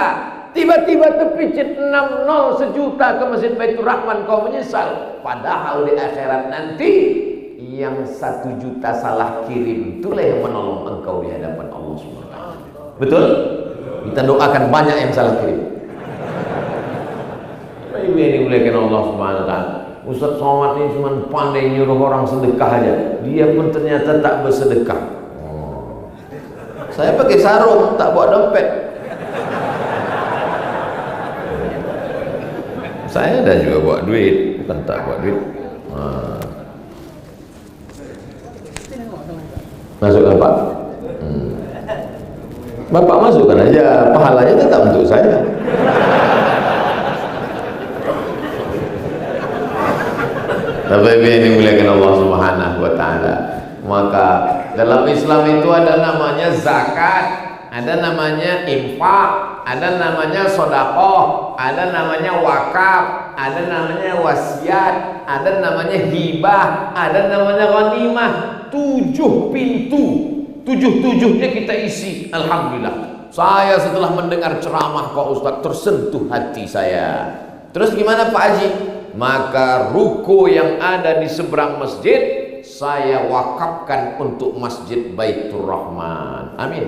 tiba-tiba terpicit 6 sejuta ke Masjid Baitur Rahman, kau menyesal. Padahal di akhirat nanti yang 1 juta salah kirim itulah yang menolong engkau di hadapan Allah SWT. Betul? Kita doakan banyak yang salah kirim. Ini dimuliakan Allah SWT. Ustaz Somad ini cuma pandai nyuruh orang sedekah aja, dia pun ternyata tak bersedekah. Saya pakai sarung, tak bawa dompet. Saya ada juga bawa duit, bukan tak bawa duit. Masukkan Pak. Bapak masukkan aja, pahalanya tetap untuk saya. Tapi ini dimuliakan Allah Subhanahu wa taala. Maka dalam Islam itu ada namanya zakat, ada namanya infak, ada namanya sedekah, ada namanya wakaf, ada namanya wasiat, ada namanya hibah, ada namanya ghanimah. 7 pintu, 7-7-nya kita isi. Alhamdulillah. Saya setelah mendengar ceramah Pak Ustadz tersentuh hati saya. Terus gimana Pak Haji? Maka ruko yang ada di seberang masjid saya wakafkan untuk Masjid Baitur Rahman. Amin.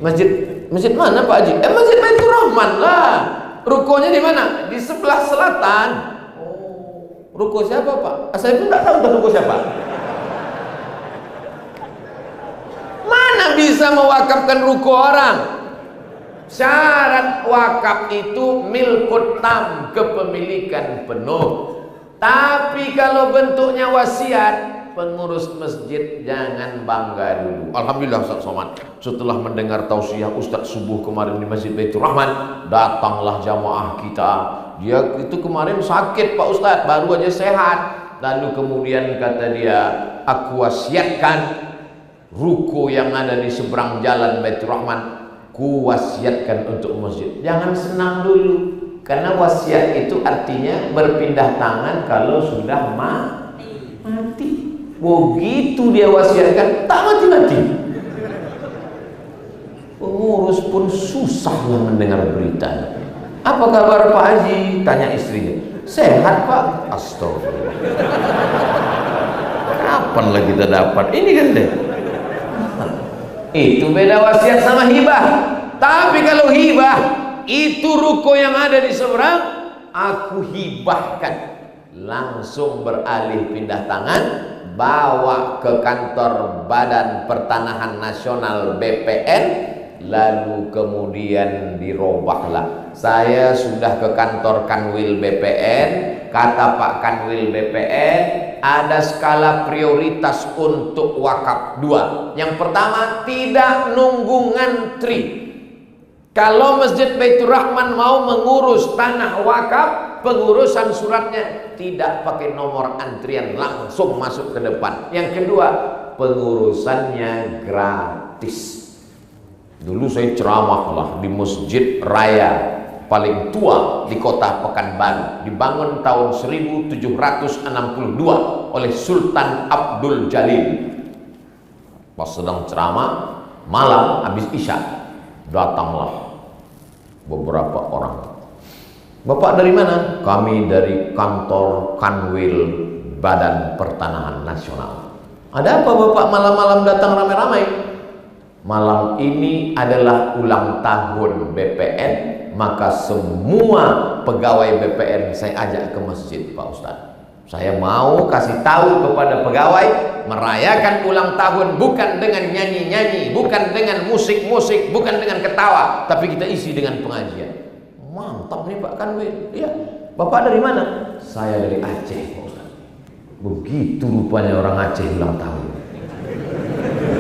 Masjid mana Pak Haji? Masjid Baitur Rahman lah. Rukonya di mana? Di sebelah selatan. Oh, ruko siapa Pak? Saya pun tak tahu ruko siapa. Mana bisa mewakafkan ruko orang? Syarat wakaf itu milkut tam, kepemilikan penuh. Tapi kalau bentuknya wasiat, pengurus masjid jangan bangga dulu. Alhamdulillah Ustaz Somad, setelah mendengar tausiah Ustaz subuh kemarin di Masjid Baitur Rahman, datanglah jamaah kita. Dia itu kemarin sakit Pak Ustaz, baru aja sehat. Lalu kemudian kata dia, aku wasiatkan ruko yang ada di seberang jalan Baitur Rahman, ku wasiatkan untuk masjid. Jangan senang dulu, karena wasiat itu artinya berpindah tangan kalau sudah mati. Begitu dia wasiatkan, tak mati-mati. Pengurus pun susahlah mendengar berita. Apa kabar Pak Haji? Tanya istrinya. Sehat Pak. Astagfirullah. Kapan lah kita dapat? Ini kan deh. Itu beda wasiat sama hibah. Tapi kalau hibah, itu ruko yang ada di seberang aku hibahkan, langsung beralih pindah tangan, bawa ke kantor Badan Pertanahan Nasional BPN, lalu kemudian dirobahlah. Saya sudah ke kantor Kanwil BPN, kata Pak Kanwil BPN, ada skala prioritas untuk wakaf 2. Yang pertama, tidak nunggu ngantri. Kalau Masjid Baitur Rahman mau mengurus tanah wakaf, pengurusan suratnya tidak pakai nomor antrian, langsung masuk ke depan. Yang kedua, pengurusannya gratis. Dulu saya ceramah lah di Masjid Raya paling tua di kota Pekanbaru, dibangun tahun 1762 oleh Sultan Abdul Jalil. Pas sedang ceramah malam habis isya, datanglah beberapa orang. Bapak dari mana? Kami dari kantor Kanwil Badan Pertanahan Nasional. Ada apa Bapak malam-malam datang ramai-ramai? Malam ini adalah ulang tahun BPN, maka semua pegawai BPN saya ajak ke masjid Pak Ustadz. Saya mau kasih tahu kepada pegawai, merayakan ulang tahun bukan dengan nyanyi-nyanyi, bukan dengan musik-musik, bukan dengan ketawa, tapi kita isi dengan pengajian. Mantap nih Pak Kanwil. Iya. Bapak dari mana? Saya dari Aceh Pak Ustadz. Begitu rupanya orang Aceh ulang tahun.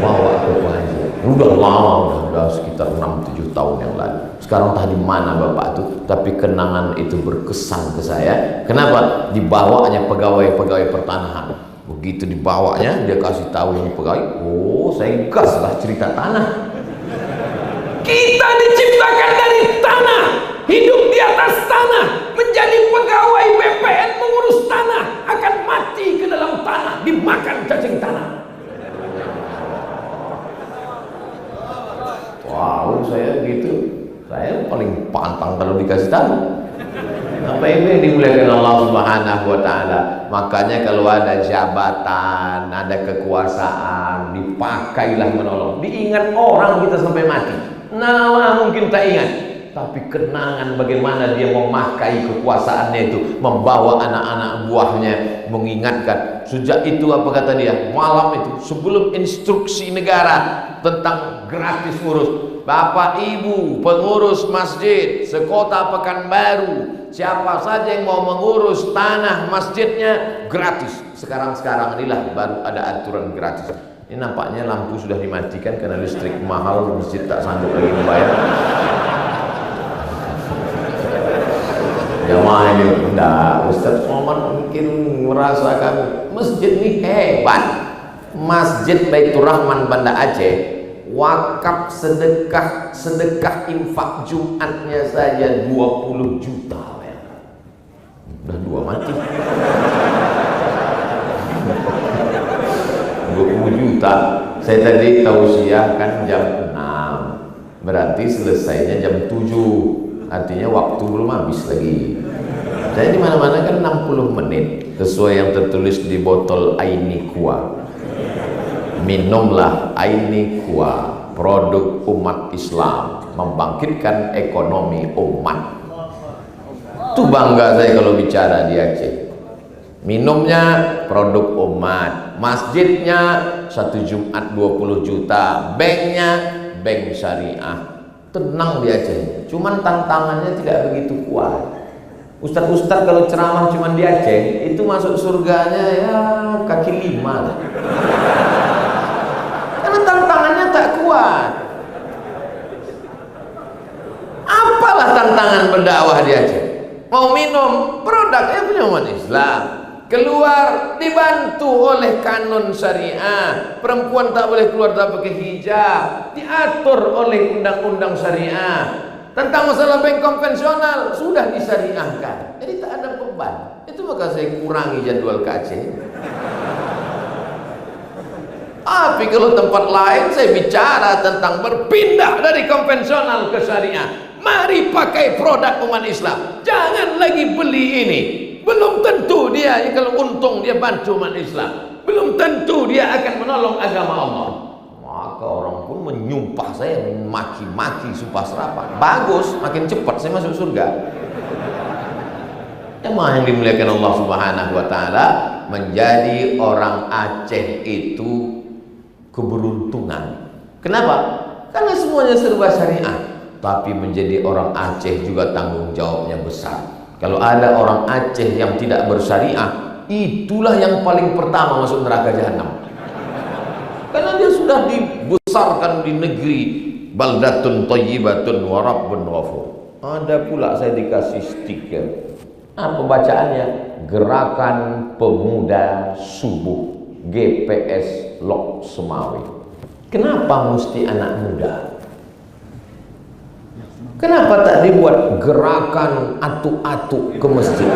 Bawa ke pengajian. Udah lama, udah sekitar 6-7 tahun yang lalu. Sekarang entah di mana Bapak itu, tapi kenangan itu berkesan ke saya. Kenapa? Dibawanya pegawai-pegawai pertanahan. Begitu dibawanya, dia kasih tahu yang pegawai, oh saya gas lah cerita tanah. Kita diciptakan dari tanah, hidup di atas tanah, menjadi pegawai BPN mengurus tanah, akan mati ke dalam tanah, dimakan cacing tanah. Wow, saya gitu, saya paling pantang kalau dikasih tahu. Apa ini dimuliakan Allah Subhanahu wa taala. Makanya kalau ada jabatan, ada kekuasaan, dipakailah menolong. Diingat orang kita sampai mati. Nama mungkin tak ingat, tapi kenangan bagaimana dia memakai kekuasaannya itu, membawa anak-anak buahnya, mengingatkan. Sejak itu apa kata dia? Malam itu sebelum instruksi negara tentang gratis ngurus. Bapak ibu pengurus masjid sekota Pekanbaru, siapa saja yang mau mengurus tanah masjidnya gratis. Sekarang inilah baru ada aturan gratis. Ini nampaknya lampu sudah dimatikan karena listrik mahal, masjid tak sanggup lagi membayar. Jamaah ini enggak, Ustaz Somad mungkin merasakan masjid ini hebat. Masjid Baitur Rahman Banda Aceh, wakaf sedekah infak Jumatnya saja 20 juta ya. Udah 2 mati 20 juta. Saya tadi tausiah kan jam 6, berarti selesainya jam 7, artinya waktu belum habis lagi. Saya di mana-mana kan 60 menit sesuai yang tertulis di botol Aini Kuah. Minumlah Aini Kuah, produk umat Islam, membangkitkan ekonomi umat. Itu bangga saya kalau bicara di Aceh. Minumnya produk umat, masjidnya 1 Jumat 20 juta, banknya bank syariah. Tenang di Aceh, cuman tantangannya tidak begitu kuat. Ustadz kalau ceramah cuman di Aceh, itu masuk surganya ya kaki 5 lah. Karena tantangannya tak kuat. Apalah tantangan berdakwah di Aceh? Mau minum, produknya punya umat Islam. Keluar dibantu oleh kanun syariah. Perempuan tak boleh keluar tak pakai hijab, diatur oleh undang-undang syariah. Tentang masalah bank konvensional sudah disyariahkan, jadi tak ada beban. Itu maka saya kurangi jadwal ke Aceh. Tapi kalau tempat lain saya bicara tentang berpindah dari konvensional ke syariah. Mari pakai produk umat Islam, jangan lagi beli ini. Belum tentu dia kalau untung dia bantu umat Islam, belum tentu dia akan menolong agama Allah. Maka orang pun menyumpah saya, maki-maki, sumpah serapah. Bagus, makin cepat saya masuk surga. Jemaah yang dimuliakan Allah Subhanahu wa taala, menjadi orang Aceh itu keberuntungan. Kenapa? Karena semuanya serba syariah. Tapi menjadi orang Aceh juga tanggung jawabnya besar. Kalau ada orang Aceh yang tidak bersyariah, itulah yang paling pertama masuk neraka jahanam. Karena dia sudah dibesarkan di negeri baldatun thayyibatun wa rabbun ghafur. Ada pula saya dikasih stiker. Pembacaannya Gerakan Pemuda Subuh GPS Lok Semawi. Kenapa mesti anak muda? Kenapa tak dibuat gerakan atu-atu ke masjid?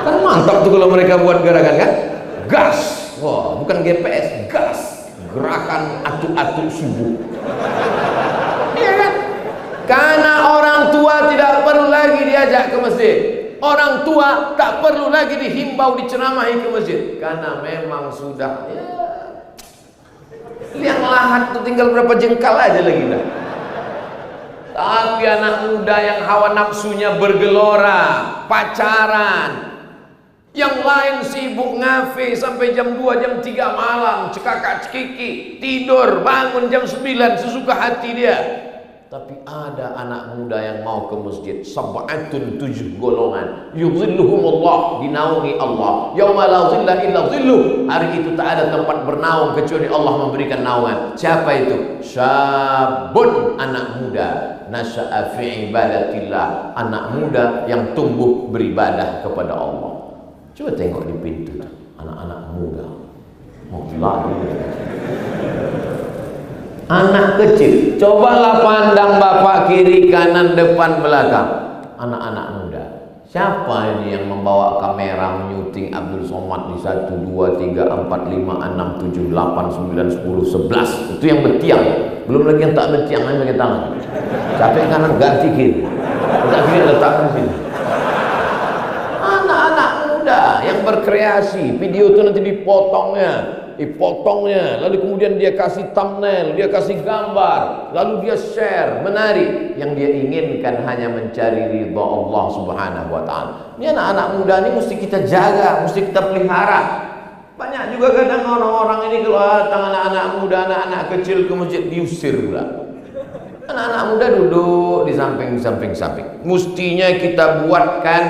Kan mantap tuh kalau mereka buat gerakan kan? Gas. Wah, bukan GPS, gas. Gerakan atu-atu subuh. Iya kan? Karena orang tua tidak perlu lagi diajak ke masjid. Orang tua tak perlu lagi dihimbau, diceramahi ke masjid. Karena memang sudah ya, liang lahat tuh tinggal berapa jengkal aja lagi dah. Tapi anak muda yang hawa nafsunya bergelora, pacaran, yang lain sibuk ngafe sampai jam 2, jam 3 malam, cekakak cekiki, tidur, bangun jam 9 sesuka hati dia. Tapi ada anak muda yang mau ke masjid. Sab'atun, 7 golongan, yuzilluhumullah, dinaungi Allah, yauma la zilla illa zilluh. Hari itu tak ada tempat bernaung kecuali Allah memberikan naungan. Siapa itu? Syabun, anak muda, nasya'a fi ibadatillah, anak muda yang tumbuh beribadah kepada Allah. Coba tengok di pintu, anak-anak muda mau lari. Anak kecil, cobalah pandang bapak kiri kanan depan belakang. Anak-anak muda. Siapa ini yang membawa kamera menyuting Abdul Somad di 1, 2, 3, 4, 5, 6, 7, 8, 9, 10, 11. Itu yang bertiang. Belum lagi yang tak bertiang, yang pakai tangan. Capek kanan ganti kiri. Tak kiri letakkan sini. Anak-anak muda yang berkreasi. Video itu nanti dipotongnya, lalu kemudian dia kasih thumbnail, dia kasih gambar, lalu dia share, menarik. Yang dia inginkan hanya mencari ridha Allah Subhanahu wa ta'ala. Ini anak-anak muda ini mesti kita jaga, mesti kita pelihara. Banyak juga kadang orang-orang ini kalau datang anak-anak muda, anak-anak kecil ke masjid diusir pula. Anak-anak muda duduk di samping. Mestinya kita buatkan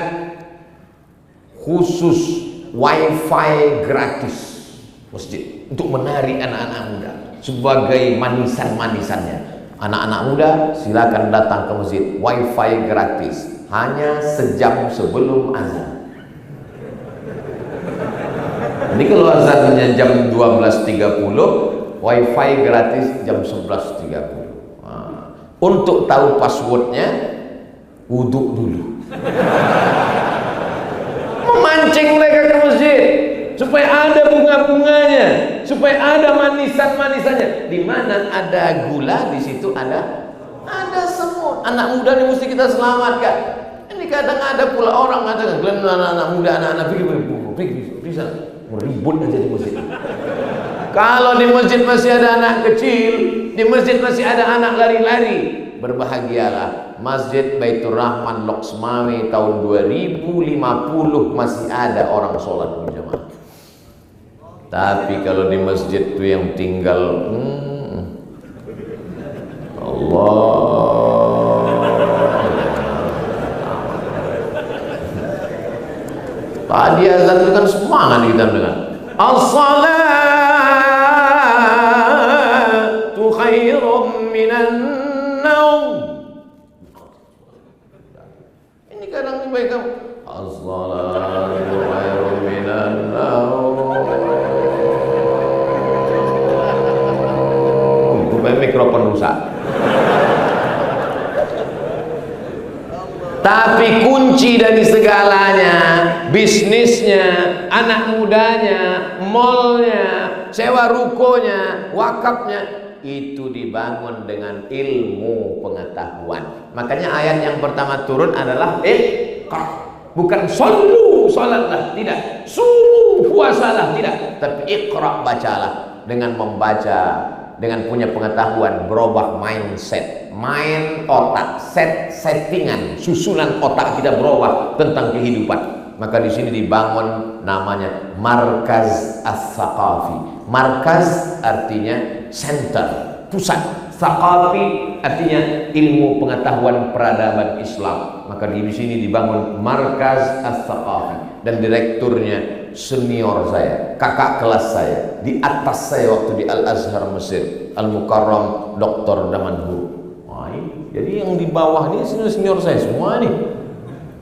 khusus wifi gratis masjid untuk menarik anak-anak muda sebagai manisan-manisannya. Anak-anak muda silakan datang ke masjid, wifi gratis, hanya sejam sebelum azan. Ini kalau azannya jam 12.30, wifi gratis jam 11.30. Untuk tahu passwordnya, wudhu dulu. Memancing mereka ke masjid supaya ada bunga-bunganya, supaya ada manisan-manisannya. Di mana ada gula, di situ ada semut. Anak muda ini mesti kita selamatkan. Ini kadang ada pula orang mengatakan, "Kalian anak-anak muda, anak-anak pergi bisa ribut aja di masjid." Kalau di masjid masih ada anak kecil, di masjid masih ada anak lari-lari, berbahagialah. Masjid Baitur Rahman Loksmawe tahun 2050 masih ada orang sholat berjamaah. Tapi kalau di masjid itu yang tinggal Allah. Tadi azan itu kan semangat kita dengar. As-salatu khairum minan naum. Ini kadang dibaikkan as-salatu khairum minan naum. Mikrofon rusak. Tapi kunci dari segalanya, bisnisnya, anak mudanya, malnya, sewa rukonya, wakafnya, itu dibangun dengan ilmu pengetahuan. Makanya ayat yang pertama turun adalah iqra, bukan sallu, salatlah, tidak, sumu, puasalah, tidak, tapi iqra, bacalah. Dengan membaca, dengan punya pengetahuan, berubah mindset, main otak, settingan, susunan otak kita berubah tentang kehidupan. Maka di sini dibangun namanya Markaz As-Saqafi. Markaz artinya center, pusat. Saqafi artinya ilmu pengetahuan peradaban Islam. Maka di sini dibangun Markaz As-Saqafi, dan direkturnya senior saya, kakak kelas saya, di atas saya waktu di Al-Azhar Mesir, Al-Mukarram Dr. Damanhur. Jadi yang di bawah ini senior saya semua nih.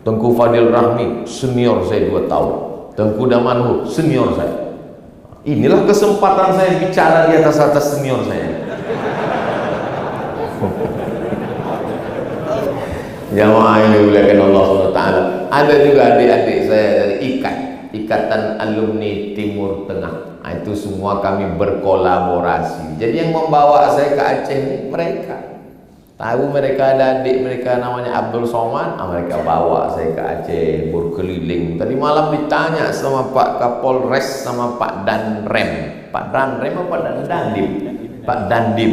Tengku Fadil Rahmi senior saya 2 tahun, Tengku Damanhur senior saya. Inilah kesempatan saya bicara di atas senior saya. Jamaah yang dimuliakan Allah SWT. Ada juga adik-adik saya dari Ikatan Alumni Timur Tengah. Nah, itu semua kami berkolaborasi. Jadi yang membawa saya ke Aceh ini mereka. Tahu mereka ada adik mereka namanya Abdul Somad, mereka bawa saya ke Aceh berkeliling. Tadi malam ditanya sama Pak Kapolres sama Pak Danrem. Pak Danrem apa Pak Dandim? Pak Dandim.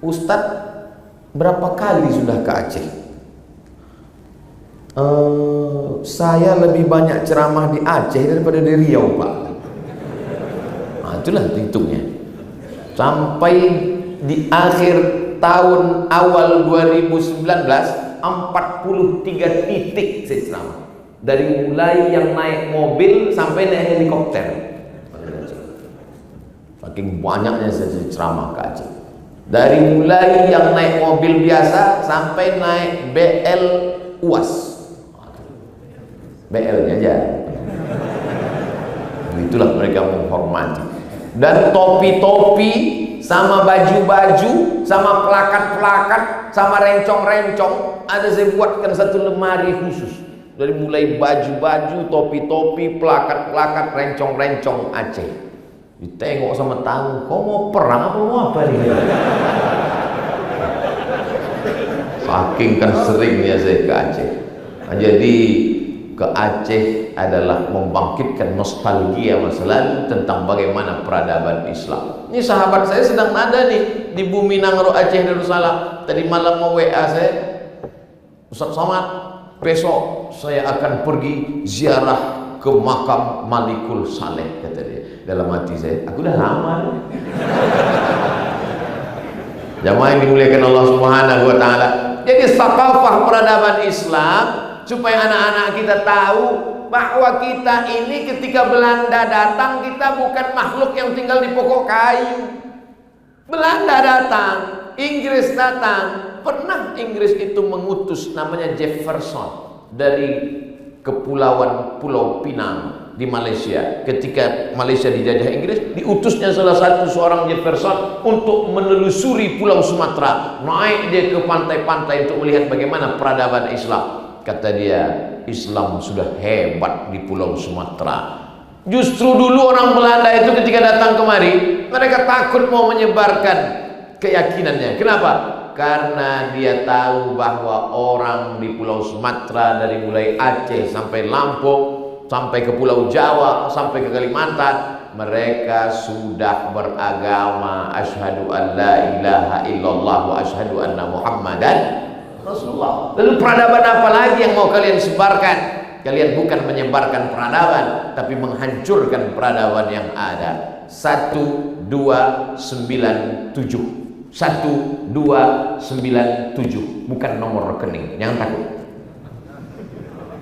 Ustadz, berapa kali sudah ke Aceh? Saya lebih banyak ceramah di Aceh daripada di Riau, Pak. Nah, itulah hitungnya. Sampai di akhir tahun awal 2019, 43 titik saya ceramah. Dari mulai yang naik mobil sampai naik helikopter. Saking banyaknya saya ceramah ke Aceh. Dari mulai yang naik mobil biasa sampai naik BL UAS. BL-nya aja. Itulah mereka menghormati. Dan topi-topi sama baju-baju sama plakat-plakat sama rencong-rencong ada saya buatkan satu lemari khusus. Dari mulai baju-baju, topi-topi, plakat-plakat, rencong-rencong Aceh. Ditengok sama tamu, kau mau perang apa mau apa nih? Saking kan seringnya saya ke Aceh. Nah, jadi ke Aceh adalah membangkitkan nostalgia masa lalu tentang bagaimana peradaban Islam. Ini sahabat saya sedang ada nih di Bumi Nangro Aceh Darussalam. Tadi malam mau WA saya, Ustaz Somad, besok saya akan pergi ziarah ke makam Malikul Saleh, kata dia. Dalam hati saya, aku dah lama nih. Jamaah yang dimuliakan Allah Subhanahu wa taala. Jadi thaqafah peradaban Islam supaya anak-anak kita tahu bahwa kita ini ketika Belanda datang, kita bukan makhluk yang tinggal di pokok kayu. Belanda datang, Inggris datang. Pernah Inggris itu mengutus namanya Jefferson dari kepulauan Pulau Pinang di Malaysia. Ketika Malaysia dijajah Inggris, diutusnya salah satu seorang Jefferson untuk menelusuri Pulau Sumatera. Naik dia ke pantai-pantai untuk melihat bagaimana peradaban Islam. Kata dia, Islam sudah hebat di Pulau Sumatera. Justru dulu orang Belanda itu ketika datang kemari, mereka takut mau menyebarkan keyakinannya. Kenapa? Karena dia tahu bahwa orang di Pulau Sumatera dari mulai Aceh sampai Lampung, sampai ke Pulau Jawa, sampai ke Kalimantan, mereka sudah beragama asyhadu an la ilaha illallah wa asyhadu anna Muhammadan Rasulullah. Lalu peradaban apa lagi yang mau kalian sebarkan? Kalian bukan menyebarkan peradaban, tapi menghancurkan peradaban yang ada. 1297 1297 bukan nomor rekening, jangan takut.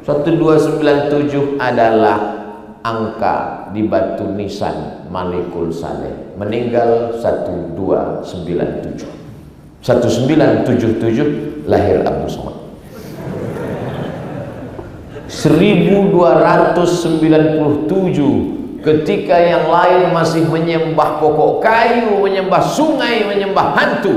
1297 adalah angka di batu nisan Malikul Saleh. Meninggal 1297. 1977 lahir Abdul Somad. 1297 ketika yang lain masih menyembah pokok kayu, menyembah sungai, menyembah hantu,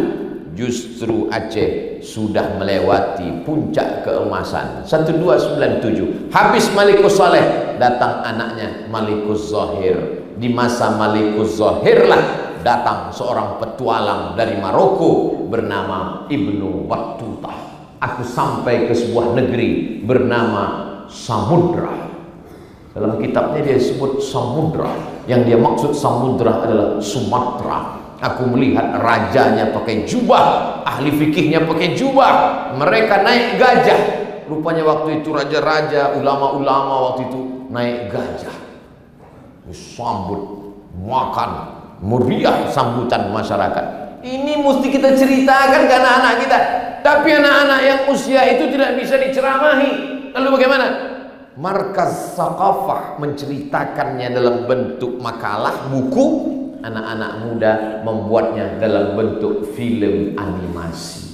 justru Aceh sudah melewati puncak keemasan. 1297 habis Malikus Saleh, datang anaknya Malikus Zahir. Di masa Malikus Zahir lah datang seorang petualang dari Maroko bernama Ibnu Battuta. Aku sampai ke sebuah negeri bernama Samudra. Dalam kitabnya dia sebut Samudra. Yang dia maksud Samudra adalah Sumatera. Aku melihat rajanya pakai jubah, ahli fikihnya pakai jubah, mereka naik gajah. Rupanya waktu itu raja-raja, ulama-ulama waktu itu naik gajah. Disambut, makan, meriah sambutan masyarakat. Ini mesti kita ceritakan ke anak-anak kita. Tapi anak-anak yang usia itu tidak bisa diceramahi. Lalu bagaimana? Markaz Thaqafah menceritakannya dalam bentuk makalah, buku. Anak-anak muda membuatnya dalam bentuk film animasi.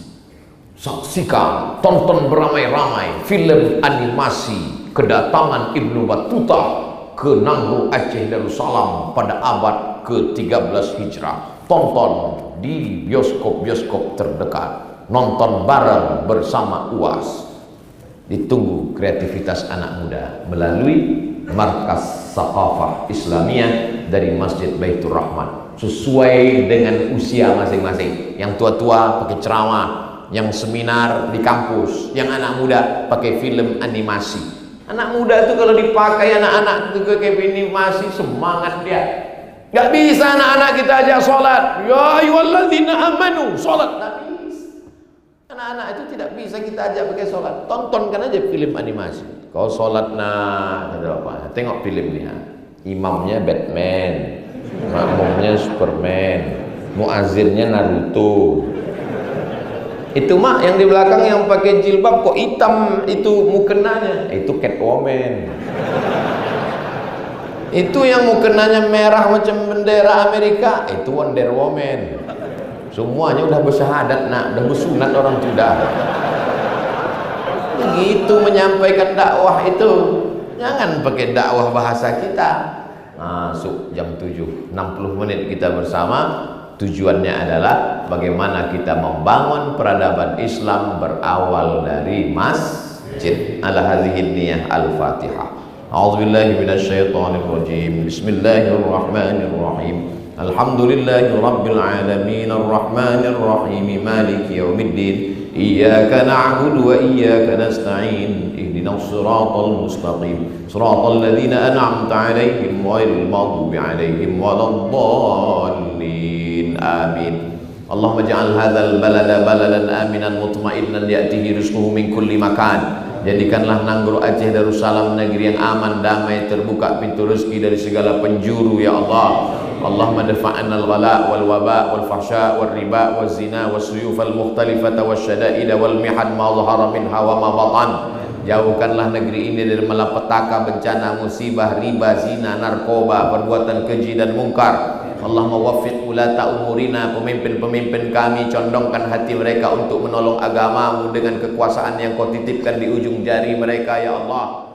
Saksikan, tonton beramai-ramai film animasi kedatangan Ibnu Battuta ke Nangro Aceh Darussalam pada abad ke-13 Hijrah. Tonton di bioskop-bioskop terdekat. Nonton bareng bersama UAS. Ditunggu kreativitas anak muda melalui Markas Thaqafah Islamiyah dari Masjid Baitur Rahman, sesuai dengan usia masing-masing. Yang tua-tua pakai ceramah, yang seminar di kampus, yang anak muda pakai film animasi. Anak muda itu kalau dipakai anak-anak itu kayak animasi, semangat dia. Gak bisa anak-anak kita ajak sholat, ya ayyuhalladzina amanu, sholat. Anak-anak itu tidak bisa kita ajak pakai sholat. Tontonkan aja film animasi. Kau sholat tengok film ni. Imamnya Batman, makmumnya Superman, muazzinnya Naruto. Itu mak yang di belakang yang pakai jilbab kok hitam itu mukenanya, itu Catwoman. Itu yang mukenanya merah macam bendera Amerika, itu Wonder Woman. Semuanya udah bersyahadat nak, udah bersunat orang tu dah. Begitu menyampaikan dakwah itu. Jangan pakai dakwah bahasa kita. Masuk jam 7, 60 menit kita bersama. Tujuannya adalah bagaimana kita membangun peradaban Islam berawal dari masjid. Ala hadhihi niyah al-Fatihah. A'udzubillahi minasyaitonir rajim. Bismillahirrahmanirrahim. Alhamdulillahi Rabbil Alamin Ar-Rahmanir Rahim Maliki Yawmiddin Iyyaka na'budu wa iyyaka nasta'in Ihdinas siratal mustaqim Siratal ladzina an'amta 'alaihim ghairil maghdubi 'alaihim waladdallin Amin. Allahumma ij'al hadzal balada baladan aminan mutma'innan ya'tihi rizquhu min kulli makan Jadikanlah Nanggro Aceh Darussalam negeri yang aman, damai, terbuka pintu rezeki dari segala penjuru ya Allah. Allahumma dafa'anna al-ghala wal waba wal fahsya wal riba wal zina wal suyuf al mukhtalifata wal syada'ida wal mihad ma zahara minha wa ma batan. Jauhkanlah negeri ini dari malapetaka, bencana, musibah, riba, zina, narkoba, perbuatan keji dan mungkar. Allahumma waffiq ulata umurina, pemimpin-pemimpin kami, condongkan hati mereka untuk menolong agamamu dengan kekuasaan yang kau titipkan di ujung jari mereka ya Allah.